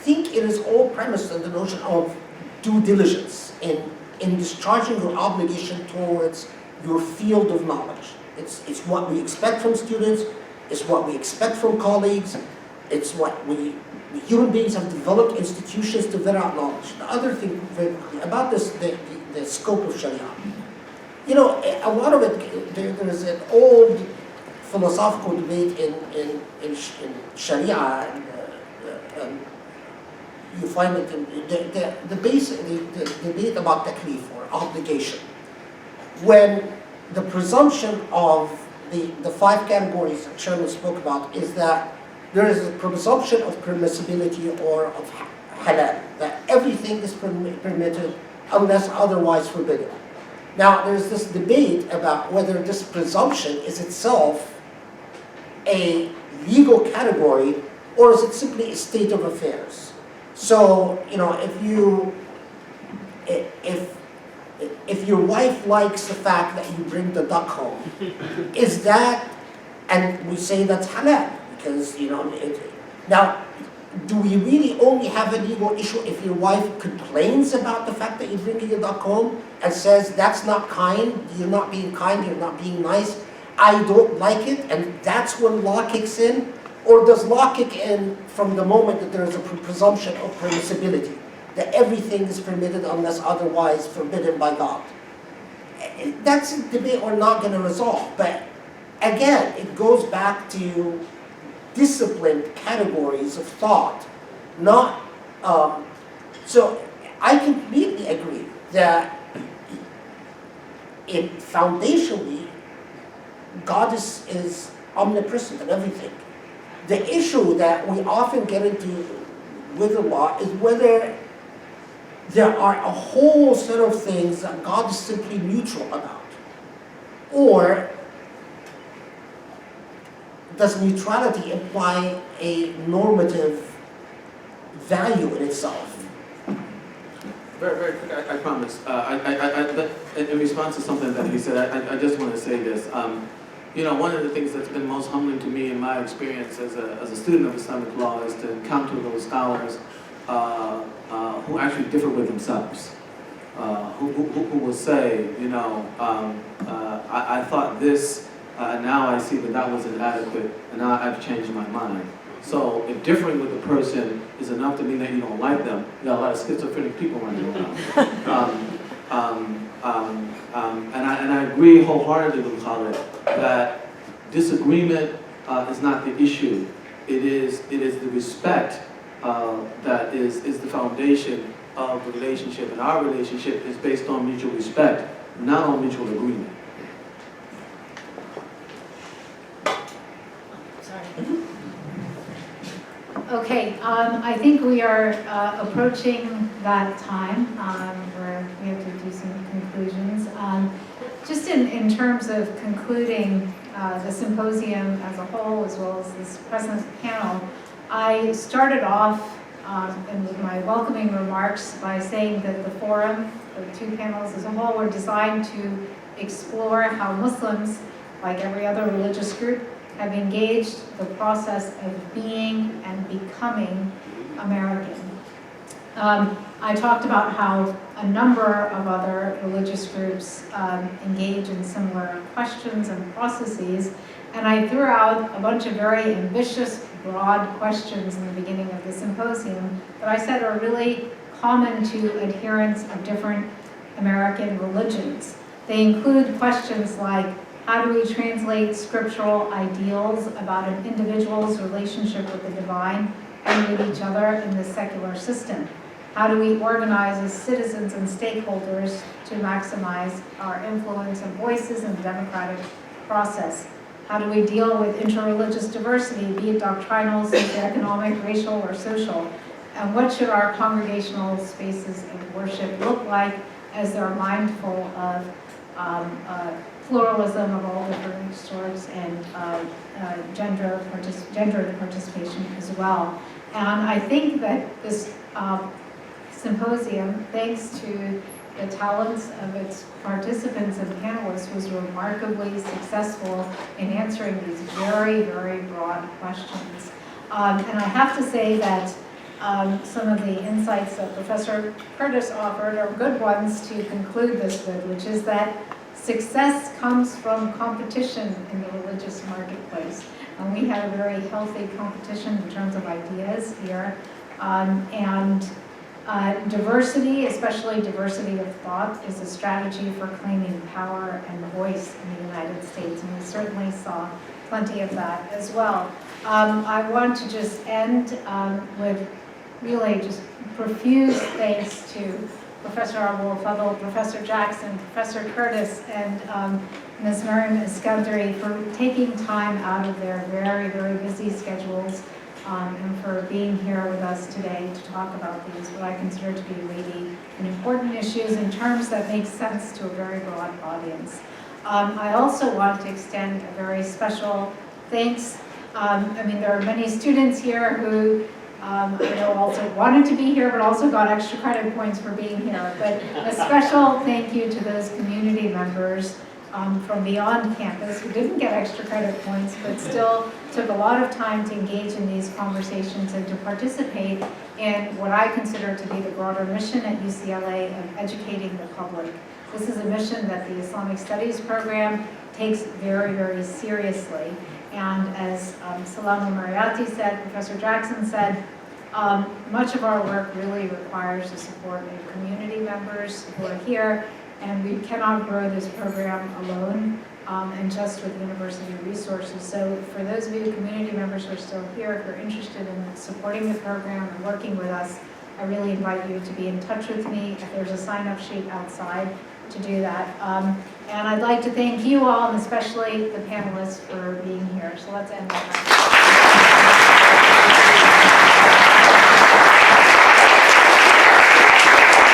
think it is all premised on the notion of due diligence in discharging your obligation towards your field of knowledge. It's what we expect from students, it's what we expect from colleagues, it's what human beings have developed institutions to vet out knowledge. The other thing very quickly about this, the scope of Sharia. You know, a lot of it, there's an old philosophical debate in Sharia, you find it in the debate about taklif or obligation. When the presumption of the five categories that Sherman spoke about is that there is a presumption of permissibility or of halal, that everything is permitted unless otherwise forbidden. Now, there's this debate about whether this presumption is itself a legal category or is it simply a state of affairs. So, if your wife likes the fact that you bring the duck home, is that, and we say that's halal, because, now, do we really only have a legal issue if your wife complains about the fact that you're bringing a duck home and says, that's not kind, you're not being kind, you're not being nice, I don't like it, and that's when law kicks in? Or does law kick in from the moment that there is a presumption of permissibility, that everything is permitted unless otherwise forbidden by God? That's a debate we're not going to resolve, but again, it goes back to disciplined categories of thought, not, so I completely agree that foundationally, God is omnipresent in everything. The issue that we often get into with the law is whether there are a whole set of things that God is simply neutral about, or does neutrality imply a normative value in itself? Very, very quick, I promise. In response to something that he said, I just want to say this. One of the things that's been most humbling to me in my experience as a student of Islamic law is to encounter those scholars who actually differ with themselves, who will say, I thought this, now I see that was inadequate, and now I've changed my mind. So if differing with a person is enough to mean that you don't like them, you got a lot of schizophrenic people running around. And I agree wholeheartedly with Khalid that disagreement is not the issue. It is the respect that is the foundation of the relationship, and our relationship is based on mutual respect, not on mutual agreement. Okay, I think we are approaching that time where we have to do some conclusions. Just in terms of concluding the symposium as a whole, as well as this present panel, I started off with my welcoming remarks by saying that the forum, the two panels as a whole, were designed to explore how Muslims, like every other religious group, have engaged the process of being and becoming American. I talked about how a number of other religious groups engage in similar questions and processes, and I threw out a bunch of very ambitious, broad questions in the beginning of the symposium that I said are really common to adherents of different American religions. They include questions like, how do we translate scriptural ideals about an individual's relationship with the divine and with each other in the secular system? How do we organize as citizens and stakeholders to maximize our influence and voices in the democratic process? How do we deal with interreligious diversity, be it doctrinal, socioeconomic, racial, or social? And what should our congregational spaces of worship look like as they're mindful of pluralism of all different sorts and gender participation as well? And I think that this symposium, thanks to the talents of its participants and panelists, was remarkably successful in answering these very, very broad questions. And I have to say that some of the insights that Professor Curtis offered are good ones to conclude this with, which is that success comes from competition in the religious marketplace. And we have a very healthy competition in terms of ideas here. Diversity, especially diversity of thought, is a strategy for claiming power and voice in the United States, and we certainly saw plenty of that as well. I want to just end with really just profuse thanks to Professor Abul-Fadl, Professor Jackson, Professor Curtis, and Ms. Miriam Iskandari for taking time out of their very, very busy schedules and for being here with us today to talk about these, what I consider to be weighty and important issues in terms that make sense to a very broad audience. I also want to extend a very special thanks. There are many students here who I know also wanted to be here, but also got extra credit points for being here. But a special thank you to those community members from beyond campus who didn't get extra credit points, but still took a lot of time to engage in these conversations and to participate in what I consider to be the broader mission at UCLA of educating the public. This is a mission that the Islamic Studies program takes very, very seriously. And as Salam Mariyati said, Professor Jackson said, much of our work really requires the support of community members who are here, and we cannot grow this program alone and just with university resources. So for those of you community members who are still here, if you're interested in supporting the program and working with us, I really invite you to be in touch with me. If there's a sign-up sheet outside to do that. And I'd like to thank you all, and especially the panelists, for being here. So let's end with that.